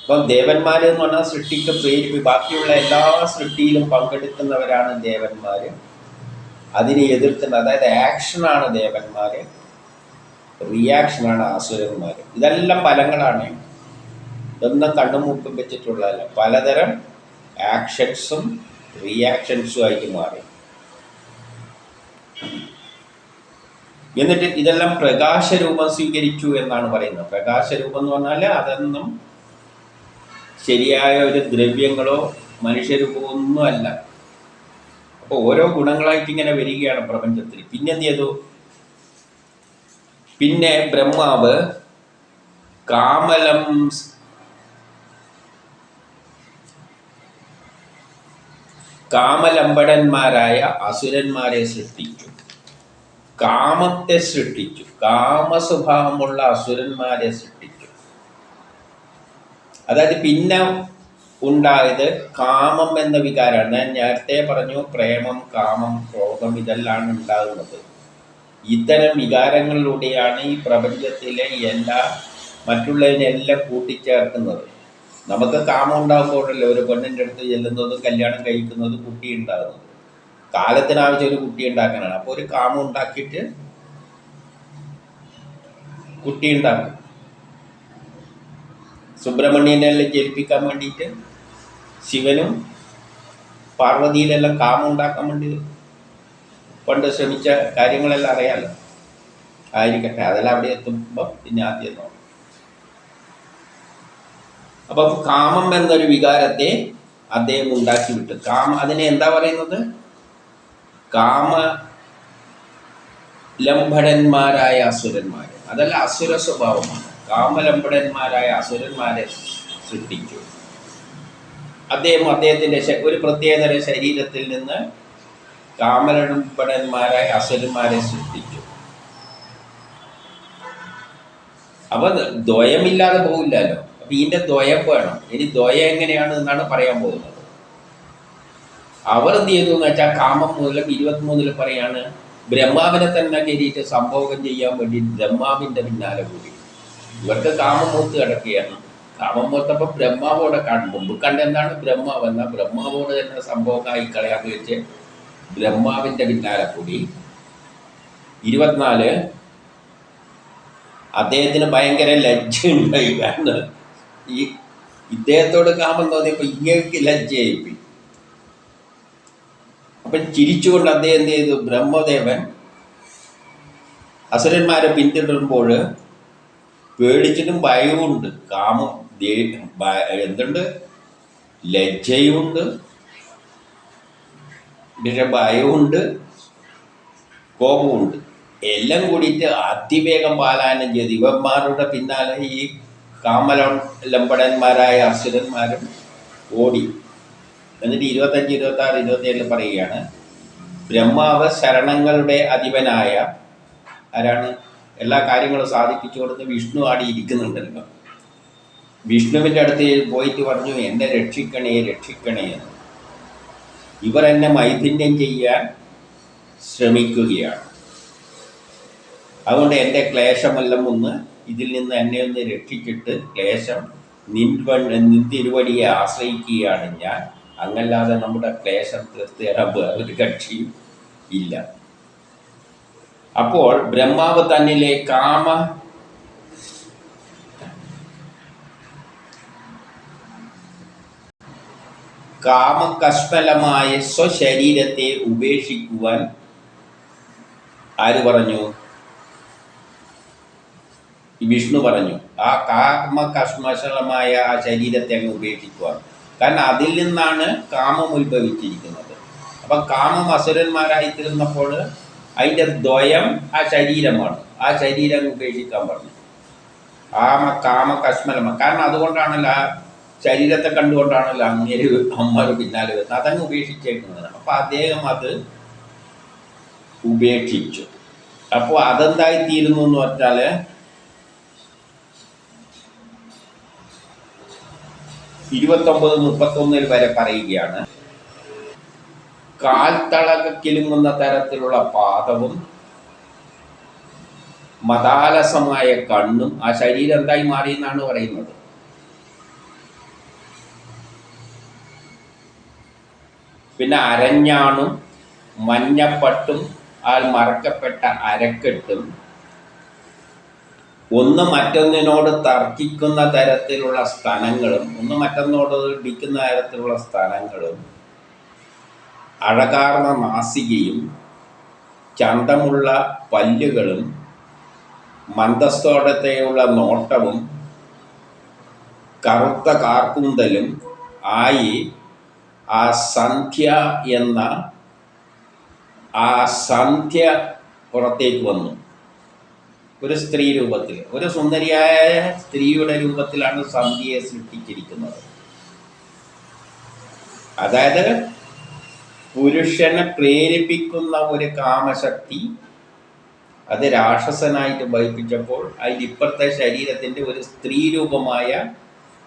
Speaker 1: അപ്പം ദേവന്മാർ എന്ന് പറഞ്ഞാൽ സൃഷ്ടിക്ക് ബാക്കിയുള്ള എല്ലാ സൃഷ്ടിയിലും പങ്കെടുക്കുന്നവരാണ് ദേവന്മാർ. അതിനെ എതിർക്കുന്ന, അതായത് ആക്ഷനാണ് ദേവന്മാർ, റിയാക്ഷനാണ് അസുരന്മാർ. ഇതെല്ലാം ഫലങ്ങളാണ്. ഇതൊന്നും കണ്ണും മൂക്കും വെച്ചിട്ടുള്ളതല്ല. പലതരം ആക്ഷൻസും റിയാക്ഷൻസും ആയിട്ട് മാറി. എന്നിട്ട് ഇതെല്ലാം പ്രകാശരൂപം സ്വീകരിച്ചു എന്നാണ് പറയുന്നത്. പ്രകാശരൂപം എന്ന് പറഞ്ഞാൽ അതൊന്നും ശരിയായ ഒരു ദ്രവ്യങ്ങളോ മനുഷ്യരൂപമൊന്നും അല്ല. അപ്പോൾ ഓരോ ഗുണങ്ങളായിട്ട് ഇങ്ങനെ വരികയാണ് പ്രപഞ്ചത്തിൽ. പിന്നെ എന്ത് ചെയ്തു? പിന്നെ ബ്രഹ്മാവ് കാമലംബടന്മാരായ അസുരന്മാരെ സൃഷ്ടിച്ചു. കാമത്തെ സൃഷ്ടിച്ചു. കാമസ്വഭാവമുള്ള അസുരന്മാരെ സൃഷ്ടിച്ചു. അതായത് പിന്നെ ഉണ്ടായത് കാമം എന്ന വികാരമാണ്. ഞാൻ നേരത്തെ പറഞ്ഞു, പ്രേമം, കാമം, ക്രോധം ഇതെല്ലാം ഉണ്ടാകുന്നത്. ഇത്തരം വികാരങ്ങളിലൂടെയാണ് ഈ പ്രപഞ്ചത്തിലെ മറ്റുള്ളതിനെല്ലാം കൂട്ടിച്ചേർക്കുന്നത്. നമുക്ക് കാമം ഉണ്ടാകുമ്പോഴല്ലോ ഒരു പെണ്ണിൻ്റെ അടുത്ത് ചെല്ലുന്നതും കല്യാണം കഴിക്കുന്നതും കുട്ടി ഉണ്ടാകുന്നത്. കാലത്തിനാവശ്യം ഒരു കുട്ടി ഉണ്ടാക്കാനാണ്. അപ്പോൾ ഒരു കാമം ഉണ്ടാക്കിയിട്ട് കുട്ടി ഉണ്ടാക്കും. സുബ്രഹ്മണ്യനെല്ലാം ജനിപ്പിക്കാൻ വേണ്ടിയിട്ട് ശിവനും പാർവതിയിലെല്ലാം കാമം ഉണ്ടാക്കാൻ വേണ്ടി പണ്ട് ശ്രമിച്ച കാര്യങ്ങളെല്ലാം അറിയാമല്ലോ. ആയിരിക്കട്ടെ, അതെല്ലാം അവിടെ എത്തുമ്പോൾ പിന്നെ ആദ്യം നോക്കാം. അപ്പം കാമം എന്നൊരു വികാരത്തെ അദ്ദേഹം ഉണ്ടാക്കി വിട്ടു. അതിനെ എന്താ പറയുന്നത്? കാമലംബടന്മാരായ അസുരന്മാർ. അതല്ല, അസുര സ്വഭാവമാണ്. കാമലംബടന്മാരായ അസുരന്മാരെ സൃഷ്ടിച്ചു. അദ്ദേഹത്തിൻ്റെ ഒരു പ്രത്യേകതര ശരീരത്തിൽ നിന്ന് കാമലംബടന്മാരായ അസുരന്മാരെ സൃഷ്ടിച്ചു. അപ്പം ദ്വയമില്ലാതെ പോകില്ലല്ലോ. അപ്പം ഇതിൻ്റെ ദ്വയം വേണം. ഇനി ദ്വയം എങ്ങനെയാണ് എന്നാണ് പറയാൻ പോകുന്നത്. അവർ എന്ത് ചെയ്തു എന്ന് വെച്ചാൽ കാമം മൂലം 23 പറയാണ്, ബ്രഹ്മാവിനെ തന്നെ കയറിയിട്ട് സംഭോഗം ചെയ്യാൻ വേണ്ടി ബ്രഹ്മാവിൻ്റെ പിന്നാലെ കൂടി. ഇവർക്ക് കാമം മൂത്ത് കിടക്കുകയാണ്. കാമം മൂത്തപ്പോൾ ബ്രഹ്മാവോടെ മുമ്പ് കണ്ടെന്താണ് ബ്രഹ്മാവ് എന്നാൽ ബ്രഹ്മാവോട് തന്നെ സംഭവമായി കളയാൻ വെച്ച് ബ്രഹ്മാവിൻ്റെ പിന്നാലെ കൂടി. 24 അദ്ദേഹത്തിന് ഭയങ്കര ലജ്ജയുണ്ടായി. കാരണം ഈ ഇദ്ദേഹത്തോട് കാമം തോന്നിയപ്പോൾ ഇങ്ങേക്ക് ലജ്ജയായിപ്പോയി. അപ്പം ചിരിച്ചുകൊണ്ട് അദ്ദേഹം എന്ത് ചെയ്തു, ബ്രഹ്മദേവൻ അസുരന്മാരെ പിന്തുടരുമ്പോൾ പേടിച്ചിട്ടും ഭയവുമുണ്ട്, കാമം എന്തുണ്ട്, ലജ്ജയുമുണ്ട്, പിന്നെ ഭയവുമുണ്ട്, കോപമുണ്ട്, എല്ലാം കൂടിയിട്ട് അതിവേഗം പാലായനം ചെയ്ത് ഇവന്മാരുടെ പിന്നാലെ ഈ കാമലംബടന്മാരായ അസുരന്മാരും ഓടി. എന്നിട്ട് 25, 26, 27 പറയുകയാണ്, ബ്രഹ്മാവ് ശരണങ്ങളുടെ അധിപനായ ആരാണ്, എല്ലാ കാര്യങ്ങളും സാധിപ്പിച്ചു കൊടുത്ത് വിഷ്ണു ആടി ഇരിക്കുന്നുണ്ടല്ലോ. വിഷ്ണുവിൻ്റെ അടുത്ത് പോയിട്ട് പറഞ്ഞു, എന്നെ രക്ഷിക്കണേ രക്ഷിക്കണേ എന്ന്. ഇവർ എന്നെ മൈഥുന്യം ചെയ്യാൻ ശ്രമിക്കുകയാണ്. അതുകൊണ്ട് എൻ്റെ ക്ലേശമെല്ലാം ഒന്ന് ഇതിൽ നിന്ന് എന്നെ ഒന്ന് രക്ഷിച്ചിട്ട് ക്ലേശം നിന്തിരുവടിയെ ആശ്രയിക്കുകയാണ് ഞാൻ. അങ്ങല്ലാതെ നമ്മുടെ ക്ലേശം തീർത്ത് തരാൻ ഒരു കക്ഷിയും ഇല്ല. അപ്പോൾ ബ്രഹ്മാവ് തന്നിലെ കാമകസ്മലമായ സ്വശരീരത്തെ ഉപേക്ഷിക്കുവാൻ ആര് പറഞ്ഞു, വിഷ്ണു പറഞ്ഞു. ആ കാമകസ്മലമായ ആ ശരീരത്തെ അങ്ങ് ഉപേക്ഷിക്കുവാൻ. കാരണം അതിൽ നിന്നാണ് കാമം ഉത്ഭവിച്ചിരിക്കുന്നത്. അപ്പം കാമം അസുരന്മാരായി തീർന്നപ്പോൾ അതിൻ്റെ ദ്വയം ആ ശരീരമാണ്. ആ ശരീരം ഉപേക്ഷിക്കാൻ പറഞ്ഞു. കാമകസ്മലമാണ്. കാരണം അതുകൊണ്ടാണല്ലോ, ആ ശരീരത്തെ കണ്ടുകൊണ്ടാണല്ലോ അങ്ങേര് അമ്മമാർ പിന്നാലെ വരുന്നത്. അതങ്ങ് ഉപേക്ഷിച്ചേക്കുന്നത്. അപ്പം അദ്ദേഹം അത് ഉപേക്ഷിച്ചു. അപ്പോൾ അതെന്തായിത്തീരുന്നു എന്ന് പറഞ്ഞാൽ, 29, 31 വരെ പറയുകയാണ്, കാൽത്തളക കിലുങ്ങുന്ന തരത്തിലുള്ള പാദവും മതാലസമായ കണ്ണും. ആ ശരീരം എന്തായി മാറി എന്നാണ് പറയുന്നത്. പിന്നെ അരഞ്ഞാണും മഞ്ഞപ്പട്ടും ആൽ മറക്കപ്പെട്ട അരക്കെട്ടും ഒന്ന് മറ്റൊന്നിനോട് തർക്കിക്കുന്ന തരത്തിലുള്ള സ്ഥലങ്ങളും ഒന്ന് മറ്റൊന്നോട് ഇടിക്കുന്ന തരത്തിലുള്ള സ്ഥലങ്ങളും അഴകാർന്ന നാസികയും ചന്തമുള്ള പല്ലുകളും മന്ദസ്തോടത്തെയുള്ള നോട്ടവും കറുത്ത കാർക്കൂന്തലും ആയി ആ സന്ധ്യ എന്ന ആ സന്ധ്യ പുറത്തേക്ക് വന്നു. ഒരു സ്ത്രീ രൂപത്തിൽ, ഒരു സുന്ദരിയായ സ്ത്രീയുടെ രൂപത്തിലാണ് സന്ധ്യയെ സൃഷ്ടിച്ചിരിക്കുന്നത്. അതായത് പുരുഷനെ പ്രേരിപ്പിക്കുന്ന ഒരു കാമശക്തി അത് രാക്ഷസനായിട്ട് ഭവിപ്പിച്ചപ്പോൾ അതിൻ്റെ ഇപ്പുറത്തെ ശരീരത്തിൻ്റെ ഒരു സ്ത്രീ രൂപമായ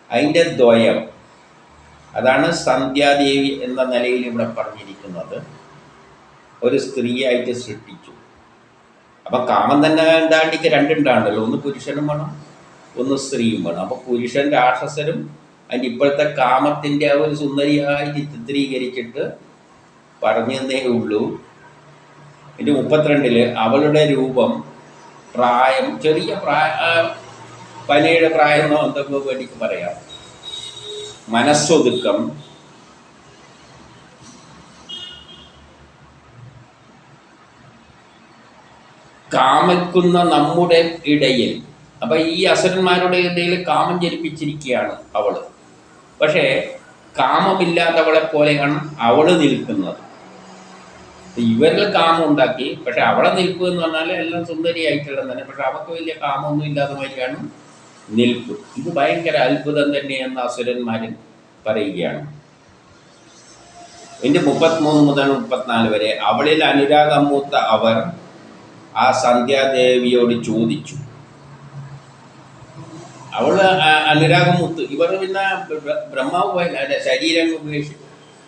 Speaker 1: അതിൻ്റെ ദ്വയം, അതാണ് സന്ധ്യാദേവി എന്ന നിലയിൽ ഇവിടെ പറഞ്ഞിരിക്കുന്നത്, ഒരു സ്ത്രീയായിട്ട് സൃഷ്ടിച്ചു. അപ്പം കാമം തന്നെ എന്താണ്ടിക്ക് രണ്ടുണ്ടാണല്ലോ, ഒന്ന് പുരുഷനും വേണം, ഒന്ന് സ്ത്രീയും വേണം. അപ്പോൾ പുരുഷൻ രാക്ഷസനും അതിൻ്റെ ഇപ്പോഴത്തെ കാമത്തിൻ്റെ ആ ഒരു സുന്ദരിയായിട്ട് ചിത്രീകരിച്ചിട്ട് പറഞ്ഞതേ ഉള്ളൂ. ഇതിൻ്റെ 32 അവളുടെ രൂപം, പ്രായം, ചെറിയ പനിയുടെ പ്രായം എന്തൊക്കെ വേണ്ടിക്ക് പറയാം, മനസ്സൊതുക്കം, കാമിക്കുന്ന നമ്മുടെ ഇടയിൽ. അപ്പം ഈ അസുരന്മാരുടെ ഇടയിൽ കാമം ജനിപ്പിച്ചിരിക്കുകയാണ് അവൾ. പക്ഷേ കാമമില്ലാത്തവളെ പോലെയാണ് അവൾ നിൽക്കുന്നത്. ഇവരിൽ കാമം ഉണ്ടാക്കി, പക്ഷെ അവളെ നിൽപ്പ് എന്ന് പറഞ്ഞാൽ എല്ലാം സുന്ദരിയായിട്ടുള്ളത് തന്നെ, പക്ഷെ അവൾക്ക് വലിയ കാമമൊന്നും ഇല്ലാത്ത മാതിരിയാണ് നിൽപ്പ്. ഇത് ഭയങ്കര അത്ഭുതം തന്നെയെന്ന് അസുരന്മാരിൽ പറയുകയാണ്. ഇതിൻ്റെ 33 മുതൽ 34 വരെ, അവളിൽ അനുരാഗം മൂത്ത അവർ ആ സന്ധ്യാദേവിയോട് ചോദിച്ചു. അവൾ അനുരാഗം മൂത്ത്, ഇവർ പിന്നെ ബ്രഹ്മാവ് പോയല്ല, ശരീരം ഉപേക്ഷിച്ച്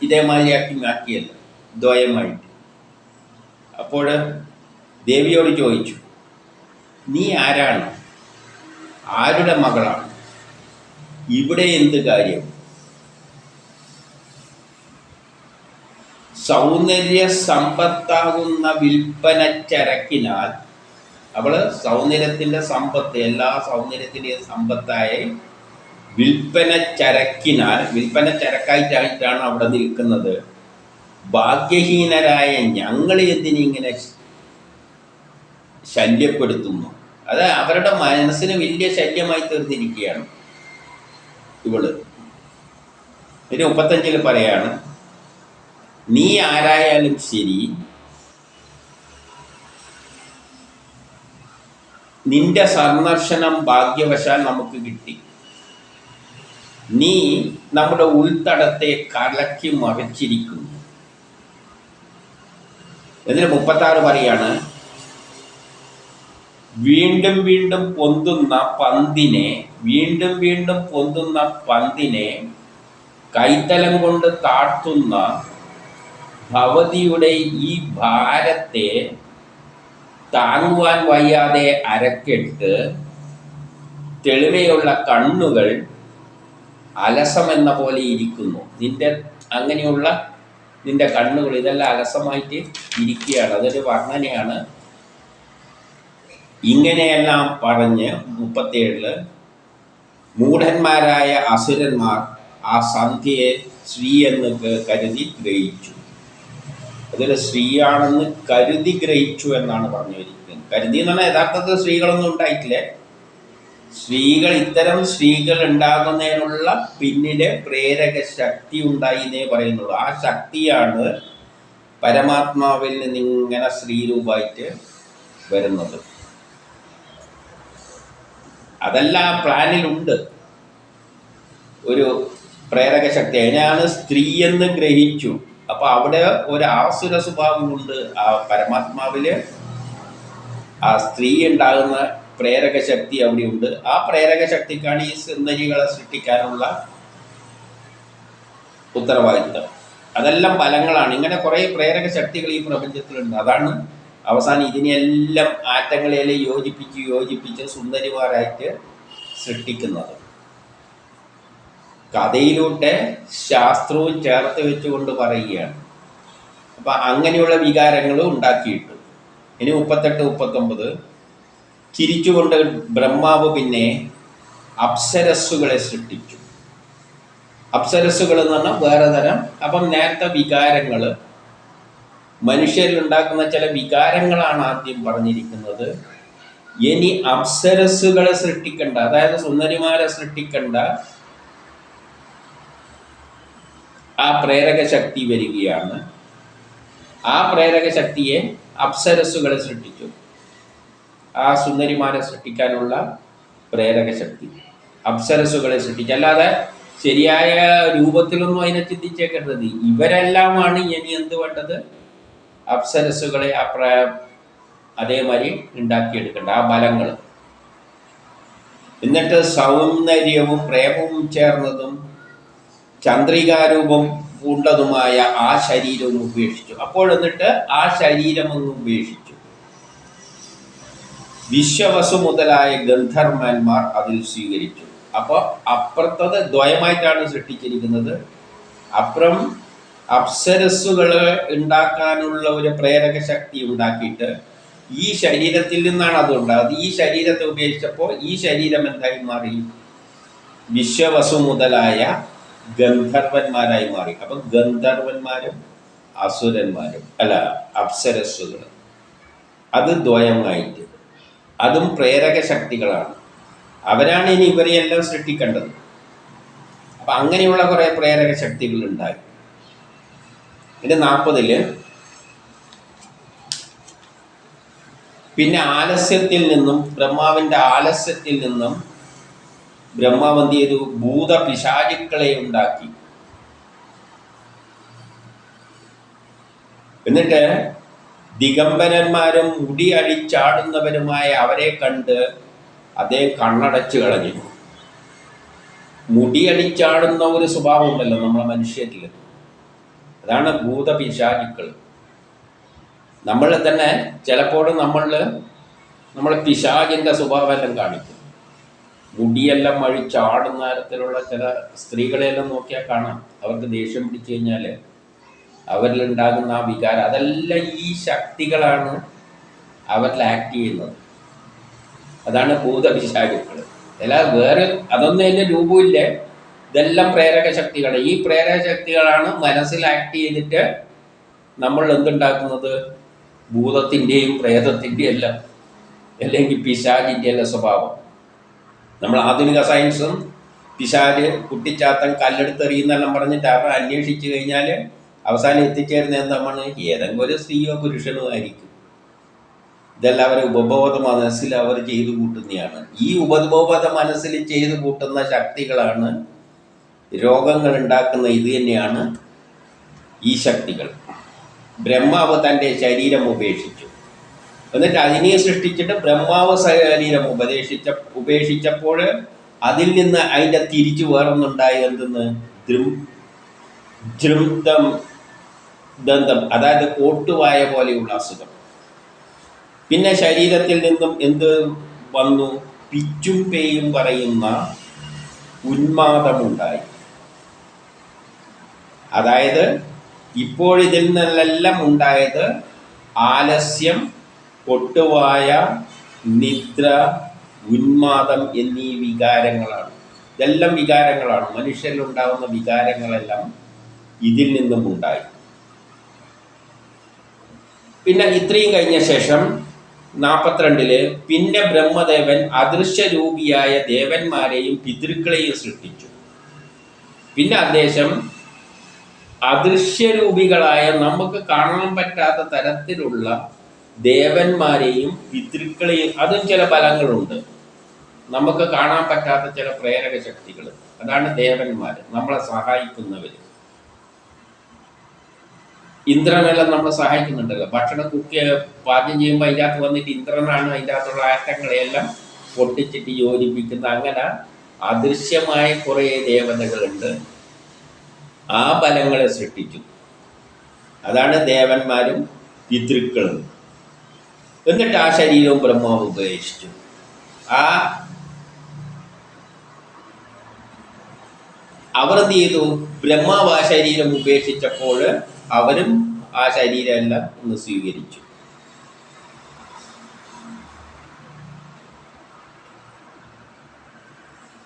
Speaker 1: ഇതേമാതിരിയാക്കി മാറ്റിയല്ല ദ്വയമായിട്ട്. അപ്പോൾ ദേവിയോട് ചോദിച്ചു, നീ ആരാണ്, ആരുടെ മകളാണ്, ഇവിടെ എന്ത് കാര്യം? സൗന്ദര്യ സമ്പത്താകുന്ന വിൽപ്പന ചരക്കിനാൽ, അവള് സൗന്ദര്യത്തിൻ്റെ സമ്പത്ത്, എല്ലാ സൗന്ദര്യത്തിൻ്റെയും സമ്പത്തായ വിൽപ്പന ചരക്കിനാൽ, വിൽപ്പന ചരക്കായിട്ടായിട്ടാണ് അവിടെ നിൽക്കുന്നത്. ഭാഗ്യഹീനരായ ഞങ്ങൾ എന്തിനിങ്ങനെ ശല്യപ്പെടുത്തുന്നു? അത് അവരുടെ മനസ്സിന് വലിയ ശല്യമായി തീർന്നിരിക്കുകയാണ് ഇവള്. 35 പറയാണ്, നീ ആരായാലും ശരി, നിന്റെ സന്ദർശനം ഭാഗ്യവശാൽ നമുക്ക് കിട്ടി. നീ നമ്മുടെ ഉൾത്തടത്തെ കലക്കി മറിച്ചിരിക്കുന്നു. എന്നിട്ട് 36 പറയാണ്, വീണ്ടും വീണ്ടും പൊന്തുന്ന പന്തിനെ, വീണ്ടും വീണ്ടും പൊന്തുന്ന പന്തിനെ കൈത്തലം കൊണ്ട് താഴ്ത്തുന്ന ഭവതിയുടെ ഈ ഭാരത്തെ താങ്ങുവാൻ വയ്യാതെ അരക്കെട്ട് തെളിമയുള്ള കണ്ണുകൾ അലസമെന്ന പോലെ ഇരിക്കുന്നു. അങ്ങനെയുള്ള നിന്റെ കണ്ണുകൾ ഇതെല്ലാം അലസമായിട്ട് ഇരിക്കുകയാണ്. അതൊരു വർണ്ണനയാണ്. ഇങ്ങനെയെല്ലാം പറഞ്ഞ് 37 മൂഢന്മാരായ അസുരന്മാർ ആ സന്ധ്യയെ സ്ത്രീ എന്ന് കരുതി ഗ്രഹിച്ചു. അതൊരു സ്ത്രീയാണെന്ന് കരുതി ഗ്രഹിച്ചു എന്നാണ് പറഞ്ഞിരിക്കുന്നത്. കരുതി എന്ന് പറഞ്ഞാൽ യഥാർത്ഥത്തിൽ സ്ത്രീകളൊന്നും ഉണ്ടായിട്ടില്ലേ. ഇത്തരം സ്ത്രീകൾ ഉണ്ടാകുന്നതിനുള്ള പിന്നിലെ പ്രേരക ശക്തി ഉണ്ടായി എന്നേ പറയുന്നുള്ളൂ. ആ ശക്തിയാണ് പരമാത്മാവിൽ നിന്ന് ഇങ്ങനെ സ്ത്രീരൂപമായിട്ട് വരുന്നത്. അതെല്ലാം പ്ലാനിലുണ്ട് ഒരു പ്രേരക ശക്തി. അതിനാണ് സ്ത്രീ എന്ന് ഗ്രഹിച്ചു. അപ്പൊ അവിടെ ഒരു ആസുര സ്വഭാവമുണ്ട് ആ പരമാത്മാവില്. ആ സ്ത്രീ ഉണ്ടാകുന്ന പ്രേരക ശക്തി അവിടെയുണ്ട്. ആ പ്രേരക ശക്തിക്കാണ് ഈ സുന്ദരികളെ സൃഷ്ടിക്കാനുള്ള ഉത്തരവാദിത്തം. അതെല്ലാം ഫലങ്ങളാണ്. ഇങ്ങനെ കുറേ പ്രേരക ശക്തികൾ ഈ പ്രപഞ്ചത്തിലുണ്ട്. അതാണ് അവസാനം ഇതിനെല്ലാം ആറ്റങ്ങളെല്ലാം യോജിപ്പിച്ച് സുന്ദരിമാരായിട്ട് സൃഷ്ടിക്കുന്നത്. കഥയിലൂടെ ശാസ്ത്രവും ചേർത്ത് വെച്ചുകൊണ്ട് പറയുകയാണ്. അപ്പം അങ്ങനെയുള്ള വികാരങ്ങളും ഉണ്ടാക്കിയിട്ടു. ഇനി 38, 39 ചിരിച്ചുകൊണ്ട് ബ്രഹ്മാവ് പിന്നെ അപ്സരസ്സുകളെ സൃഷ്ടിച്ചു. അപ്സരസ്സുകൾ എന്ന് പറഞ്ഞാൽ വേറെ തരം. അപ്പം നേരത്തെ വികാരങ്ങൾ, മനുഷ്യരിൽ ഉണ്ടാക്കുന്ന ചില വികാരങ്ങളാണ് ആദ്യം പറഞ്ഞിരിക്കുന്നത്. ഇനി അപ്സരസ്സുകളെ സൃഷ്ടിക്കണ്ട, അതായത് സുന്ദരിമാരെ സൃഷ്ടിക്കണ്ട ആ പ്രേരക ശക്തി വരികയാണ്. ആ പ്രേരക ശക്തിയെ അപ്സരസ്സുകളെ സൃഷ്ടിച്ചു. ആ സുന്ദരിമാരെ സൃഷ്ടിക്കാനുള്ള പ്രേരക ശക്തി അപ്സരസ്സുകളെ സൃഷ്ടിച്ചു. അല്ലാതെ ശരിയായ രൂപത്തിലൊന്നും അതിനെ ചിന്തിച്ചേക്കരുത്. ഇവരെല്ലാമാണ് ഇനി എന്ത് വേണ്ടത്? അപ്സരസ്സുകളെ അതേമാതിരി ഉണ്ടാക്കിയെടുക്കേണ്ട ആ ബലങ്ങൾ. എന്നിട്ട് സൗന്ദര്യവും പ്രേമവും ചേർന്നതും ചന്ദ്രികാരൂപം പൂണ്ടതുമായ ആ ശരീരവും ഉപേക്ഷിച്ചു. അപ്പോൾ എന്നിട്ട് ആ ശരീരം അങ്ങ് ഉപേക്ഷിച്ചു. വിശ്വവസു മുതലായ ഗന്ധർവന്മാർ അതിൽ സ്വീകരിച്ചു. അപ്പോൾ അപ്പുറത്തത് ദ്വയമായിട്ടാണ് സൃഷ്ടിച്ചിരിക്കുന്നത്. അപ്പുറം അപ്സരസ്സുകൾ ഉണ്ടാക്കാനുള്ള ഒരു പ്രേരക ശക്തി ഉണ്ടാക്കിയിട്ട് ഈ ശരീരത്തിൽ നിന്നാണ് അത് ഉണ്ടാകുന്നത്. ഈ ശരീരത്തെ ഉപേക്ഷിച്ചപ്പോൾ ഈ ശരീരം എന്തായി മാറി? വിശ്വവസു മുതലായ ഗന്ധർവന്മാരായി മാറി. അപ്പം ഗന്ധർവന്മാരും അസുരന്മാരും അപ്സരസ്സുകൾ, അത് ദ്വയമായിട്ട്, അതും പ്രേരക ശക്തികളാണ്. അവരാണ് ഇനി ഇവരെയെല്ലാം സൃഷ്ടിക്കേണ്ടത്. അപ്പം അങ്ങനെയുള്ള കുറേ പ്രേരക ശക്തികൾ ഉണ്ടായി. ഇത് 40 പിന്നെ ആലസ്യത്തിൽ നിന്നും, ബ്രഹ്മാവിൻ്റെ ആലസ്യത്തിൽ നിന്നും ബ്രഹ്മാവ് എന്ത് ചെയ്തു? ഭൂതപിശാചുക്കളെ ഉണ്ടാക്കി. എന്നിട്ട് ദിഗംബരന്മാരും മുടി അടിച്ചാടുന്നവരുമായ അവരെ കണ്ട് അദ്ദേഹം കണ്ണടച്ച് കളഞ്ഞു. മുടി അടിച്ചാടുന്ന ഒരു സ്വഭാവം ഉണ്ടല്ലോ നമ്മളെ മനുഷ്യരിൽ, അതാണ് ഭൂതപിശാചുക്കൾ. നമ്മൾ തന്നെ ചിലപ്പോൾ നമ്മളെ പിശാചിൻ്റെ സ്വഭാവമെല്ലാം കാണിക്കും. മുടിയെല്ലാം അഴിച്ചാടുന്ന തരത്തിലുള്ള ചില സ്ത്രീകളെല്ലാം നോക്കിയാൽ കാണാം. അവർക്ക് ദേഷ്യം പിടിച്ചു കഴിഞ്ഞാൽ അവരിലുണ്ടാകുന്ന ആ വികാരം, അതെല്ലാം ഈ ശക്തികളാണ് അവരിൽ ആക്ട് ചെയ്യുന്നത്. അതാണ് ഭൂതപിശാചുക്കൾ. അല്ല വേറെ അതൊന്നും അതിൻ്റെ രൂപമില്ല. ഇതെല്ലാം പ്രേരക ശക്തികൾ. ഈ പ്രേരക ശക്തികളാണ് മനസ്സിൽ ആക്ട് ചെയ്തിട്ട് നമ്മൾ എന്തുണ്ടാക്കുന്നത്, ഭൂതത്തിൻ്റെയും പ്രേതത്തിൻ്റെയും എല്ലാം അല്ലെങ്കിൽ പിശാചിൻ്റെ എല്ലാം സ്വഭാവം. നമ്മൾ ആധുനിക സയൻസും പിശാല്, കുട്ടിച്ചാത്തൻ, കല്ലെടുത്തെറിയുന്നെല്ലാം പറഞ്ഞിട്ട് അവർ അന്വേഷിച്ചു കഴിഞ്ഞാൽ അവസാനം എത്തിച്ചേരുന്ന എന്താണ്, ഏതെങ്കിലും ഒരു സ്ത്രീയോ പുരുഷനോ ആയിരിക്കും. ഇതെല്ലാം അവരെ ഉപബോധ മനസ്സിൽ അവർ ചെയ്തു കൂട്ടുന്നതാണ്. ഈ ഉപബോധ മനസ്സിൽ ചെയ്തു കൂട്ടുന്ന ശക്തികളാണ് രോഗങ്ങൾ ഉണ്ടാക്കുന്ന. ഇത് തന്നെയാണ് ഈ ശക്തികൾ. ബ്രഹ്മാവ് തൻ്റെ ശരീരം ഉപേക്ഷിച്ചു, എന്നിട്ട് അതിനെ സൃഷ്ടിച്ചിട്ട് ബ്രഹ്മാവ് ശരീരം ഉപേക്ഷിച്ചപ്പോൾ അതിൽ നിന്ന് അതിൻ്റെ തിരിച്ചു വേറൊന്നുണ്ടായി. എന്തെന്ന്, ദന്തം, അതായത് കോട്ടുവായ പോലെയുള്ള അസുഖം. പിന്നെ ശരീരത്തിൽ നിന്നും എന്ത് വന്നു, പിച്ചും പേയും പറയുന്ന ഉന്മാദമുണ്ടായി. അതായത് ഇപ്പോഴിതിൽ നിന്നെല്ലാം ഉണ്ടായത് ആലസ്യം, പൊട്ടുവായ, നിദ്ര, ഉന്മാദം എന്നീ വികാരങ്ങളാണ്. ഇതെല്ലാം വികാരങ്ങളാണ്. മനുഷ്യരിലുണ്ടാകുന്ന വികാരങ്ങളെല്ലാം ഇതിൽ നിന്നും ഉണ്ടായി. പിന്നെ ഇത്രയും കഴിഞ്ഞ ശേഷം 42 പിന്നെ ബ്രഹ്മദേവൻ അദൃശ്യരൂപിയായ ദേവന്മാരെയും പിതൃക്കളെയും സൃഷ്ടിച്ചു. പിന്നെ അദ്ദേഹം അദൃശ്യരൂപികളായ നമുക്ക് കാണാൻ പറ്റാത്ത തരത്തിലുള്ള ദേവന്മാരെയും പിതൃക്കളെയും, അതും ചില ഫലങ്ങളുണ്ട്. നമുക്ക് കാണാൻ പറ്റാത്ത ചില പ്രേരക ശക്തികൾ, അതാണ് ദേവന്മാർ, നമ്മളെ സഹായിക്കുന്നവർ. ഇന്ദ്രനെല്ലാം നമ്മളെ സഹായിക്കുന്നുണ്ടല്ലോ. ഭക്ഷണം പാചകം ചെയ്യുമ്പോൾ അതിൻ്റെ അകത്ത് വന്നിട്ട് ഇന്ദ്രനാണ് അതിൻ്റെ അകത്തുള്ള ആറ്റങ്ങളെയെല്ലാം പൊട്ടിച്ചിട്ട് യോജിപ്പിക്കുന്ന. അങ്ങനെ അദൃശ്യമായ കുറേ ദേവതകളുണ്ട്. ആ ബലങ്ങളെ സൃഷ്ടിച്ചു. അതാണ് ദേവന്മാരും പിതൃക്കളും. എന്നിട്ട് ആ ശരീരവും ബ്രഹ്മാവ് ഉപേക്ഷിച്ചു. അവർ എന്ത് ചെയ്തു, ബ്രഹ്മാവ് ആ ശരീരം ഉപേക്ഷിച്ചപ്പോൾ അവരും ആ ശരീരമെല്ലാം ഒന്ന് സ്വീകരിച്ചു.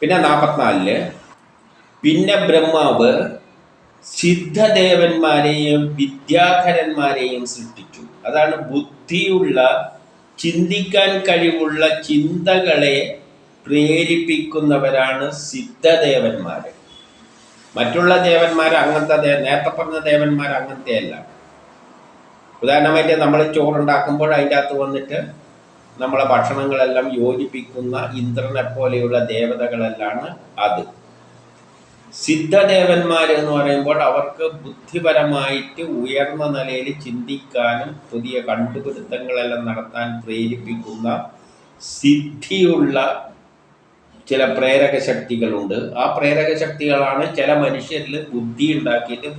Speaker 1: പിന്നെ 44 പിന്നെ ബ്രഹ്മാവ് സിദ്ധദേവന്മാരെയും വിദ്യാധരന്മാരെയും സൃഷ്ടിച്ചു. അതാണ് ബുദ്ധിയുള്ള, ചിന്തിക്കാൻ കഴിവുള്ള, ചിന്തകളെ പ്രേരിപ്പിക്കുന്നവരാണ് സിദ്ധദേവന്മാർ. മറ്റുള്ള ദേവന്മാർ അങ്ങനത്തെ, നേരത്തെ പറഞ്ഞ ദേവന്മാർ അങ്ങനത്തെ അല്ല. ഉദാഹരണമായിട്ട് നമ്മൾ ചോറുണ്ടാക്കുമ്പോൾ അതിൻ്റെ അകത്ത് വന്നിട്ട് നമ്മളെ ഭക്ഷണങ്ങളെല്ലാം യോജിപ്പിക്കുന്ന ഇന്ദ്രനെ പോലെയുള്ള ദേവതകളെല്ലാണ് അത്. സിദ്ധദേവന്മാർ എന്ന് പറയുമ്പോൾ അവർക്ക് ബുദ്ധിപരമായിട്ട് ഉയർന്ന നിലയിൽ ചിന്തിക്കാനും പുതിയ കണ്ടുപിടുത്തങ്ങളെല്ലാം നടത്താൻ പ്രേരിപ്പിക്കുന്ന സിദ്ധിയുള്ള ചില പ്രേരക ശക്തികളുണ്ട്. ആ പ്രേരക ശക്തികളാണ് ചില മനുഷ്യരിൽ ബുദ്ധി ഉണ്ടാക്കിയിട്ട്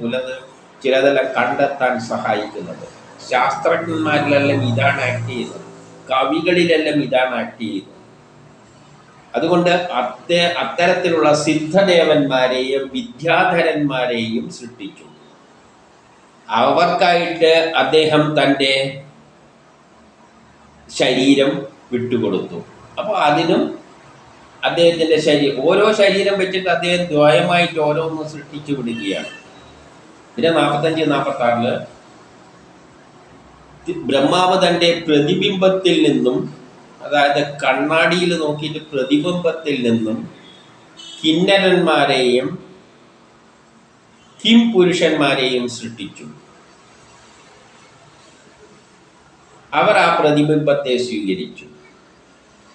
Speaker 1: ചിലതെല്ലാം കണ്ടെത്താൻ സഹായിക്കുന്നത്. ശാസ്ത്രജ്ഞന്മാരിലെല്ലാം ഇതാണ് ആക്ട് ചെയ്യുന്നത്, കവികളിലെല്ലാം ഇതാണ് ആക്ട് ചെയ്യുന്നത്. അതുകൊണ്ട് അത്തരത്തിലുള്ള സിദ്ധദേവന്മാരെയും വിദ്യാധരന്മാരെയും സൃഷ്ടിച്ചു. അവർക്കായിട്ട് അദ്ദേഹം തൻ്റെ ശരീരം വിട്ടുകൊടുത്തു. അപ്പോൾ അതിനും അദ്ദേഹത്തിൻ്റെ ഓരോ ശരീരം വെച്ചിട്ട് അദ്ദേഹം ദ്വയമായിട്ട് ഓരോന്നും സൃഷ്ടിച്ചു വിടുകയാണ്. പിന്നെ 45-46 ബ്രഹ്മാവ് തൻ്റെ പ്രതിബിംബത്തിൽ നിന്നും, അതായത് കണ്ണാടിയിൽ നോക്കിയിട്ട് പ്രതിബിംബത്തിൽ നിന്നും കിന്നരന്മാരെയും കിം പുരുഷന്മാരെയും സൃഷ്ടിച്ചു. അവർ ആ പ്രതിബിംബത്തെ സ്വീകരിച്ചു.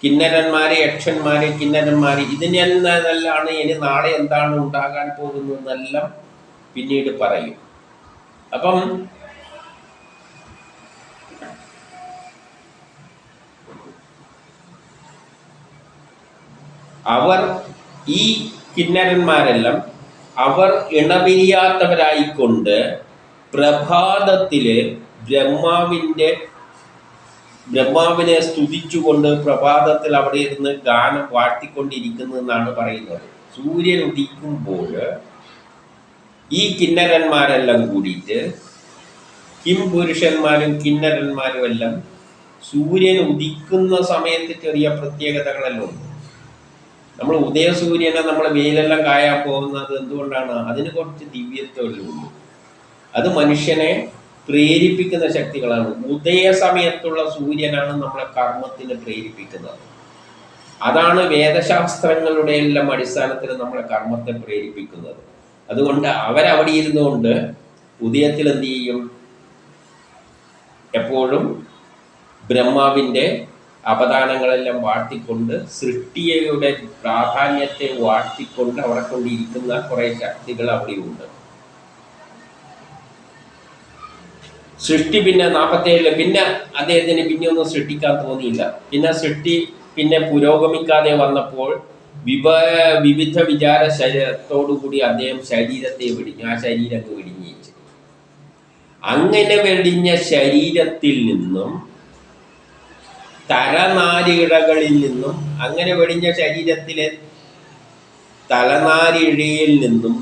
Speaker 1: കിന്നരന്മാരെ, യക്ഷന്മാരെ, കിന്നരന്മാരെ, ഇതിനെല്ലാം ഇനി നാളെ എന്താണ് ഉണ്ടാകാൻ പോകുന്നതെന്നെല്ലാം പിന്നീട് പറയും. അപ്പം അവർ, ഈ കിന്നരന്മാരെല്ലാം അവർ ഇണപിരിയാത്തവരായിക്കൊണ്ട് പ്രഭാതത്തില് ബ്രഹ്മാവിനെ സ്തുതിച്ചുകൊണ്ട് പ്രഭാതത്തിൽ അവിടെ ഇരുന്ന് ഗാനം വാഴ്ത്തിക്കൊണ്ടിരിക്കുന്നതെന്നാണ് പറയുന്നത്. സൂര്യൻ ഉദിക്കുമ്പോൾ ഈ കിന്നരന്മാരെല്ലാം കൂടിയിട്ട്, കിം പുരുഷന്മാരും കിന്നരന്മാരും എല്ലാം സൂര്യൻ ഉദിക്കുന്ന സമയത്ത് ചെറിയ പ്രത്യേകതകളെല്ലാം ഉണ്ട്. നമ്മൾ ഉദയസൂര്യനെ നമ്മൾ വെയിലെല്ലാം കായാൻ പോകുന്നത് എന്തുകൊണ്ടാണ്? അതിന് കുറച്ച് ദിവ്യത്വമല്ലേ ഉള്ളൂ. അത് മനുഷ്യനെ പ്രേരിപ്പിക്കുന്ന ശക്തികളാണ്. ഉദയ സമയത്തുള്ള സൂര്യനാണ് നമ്മളെ കർമ്മത്തിന് പ്രേരിപ്പിക്കുന്നത്. അതാണ് വേദശാസ്ത്രങ്ങളുടെ എല്ലാം അടിസ്ഥാനത്തിൽ നമ്മളെ കർമ്മത്തെ പ്രേരിപ്പിക്കുന്നത്. അതുകൊണ്ട് അവരവിടെ ഇരുന്നുകൊണ്ട് ഉദയത്തിൽ എന്ത് ചെയ്യും? എപ്പോഴും ബ്രഹ്മാവിൻ്റെ അവദാനങ്ങളെല്ലാം വാഴ്ത്തിക്കൊണ്ട്, സൃഷ്ടിയുടെ പ്രാധാന്യത്തെ വാഴ്ത്തിക്കൊണ്ട് അവിടെ കൊണ്ടിരിക്കുന്ന കുറേ ശക്തികൾ അവിടെയുണ്ട്. സൃഷ്ടി പിന്നെ 47 പിന്നെ അദ്ദേഹത്തിന് പിന്നെ ഒന്നും സൃഷ്ടിക്കാൻ തോന്നിയില്ല. പിന്നെ സൃഷ്ടി പിന്നെ പുരോഗമിക്കാതെ വന്നപ്പോൾ വിവിധ വിചാര ശരീരത്തോടുകൂടി അദ്ദേഹം ശരീരത്തെ വെടിഞ്ഞു. ആ ശരീരം വെടിഞ്ഞേച്ചു. അങ്ങനെ വെടിഞ്ഞ ശരീരത്തിൽ നിന്നും, തലനാരിഴകളിൽ നിന്നും, അങ്ങനെ വെടിഞ്ഞ ശരീരത്തിലെ തലനാരിഴയിൽ നിന്നും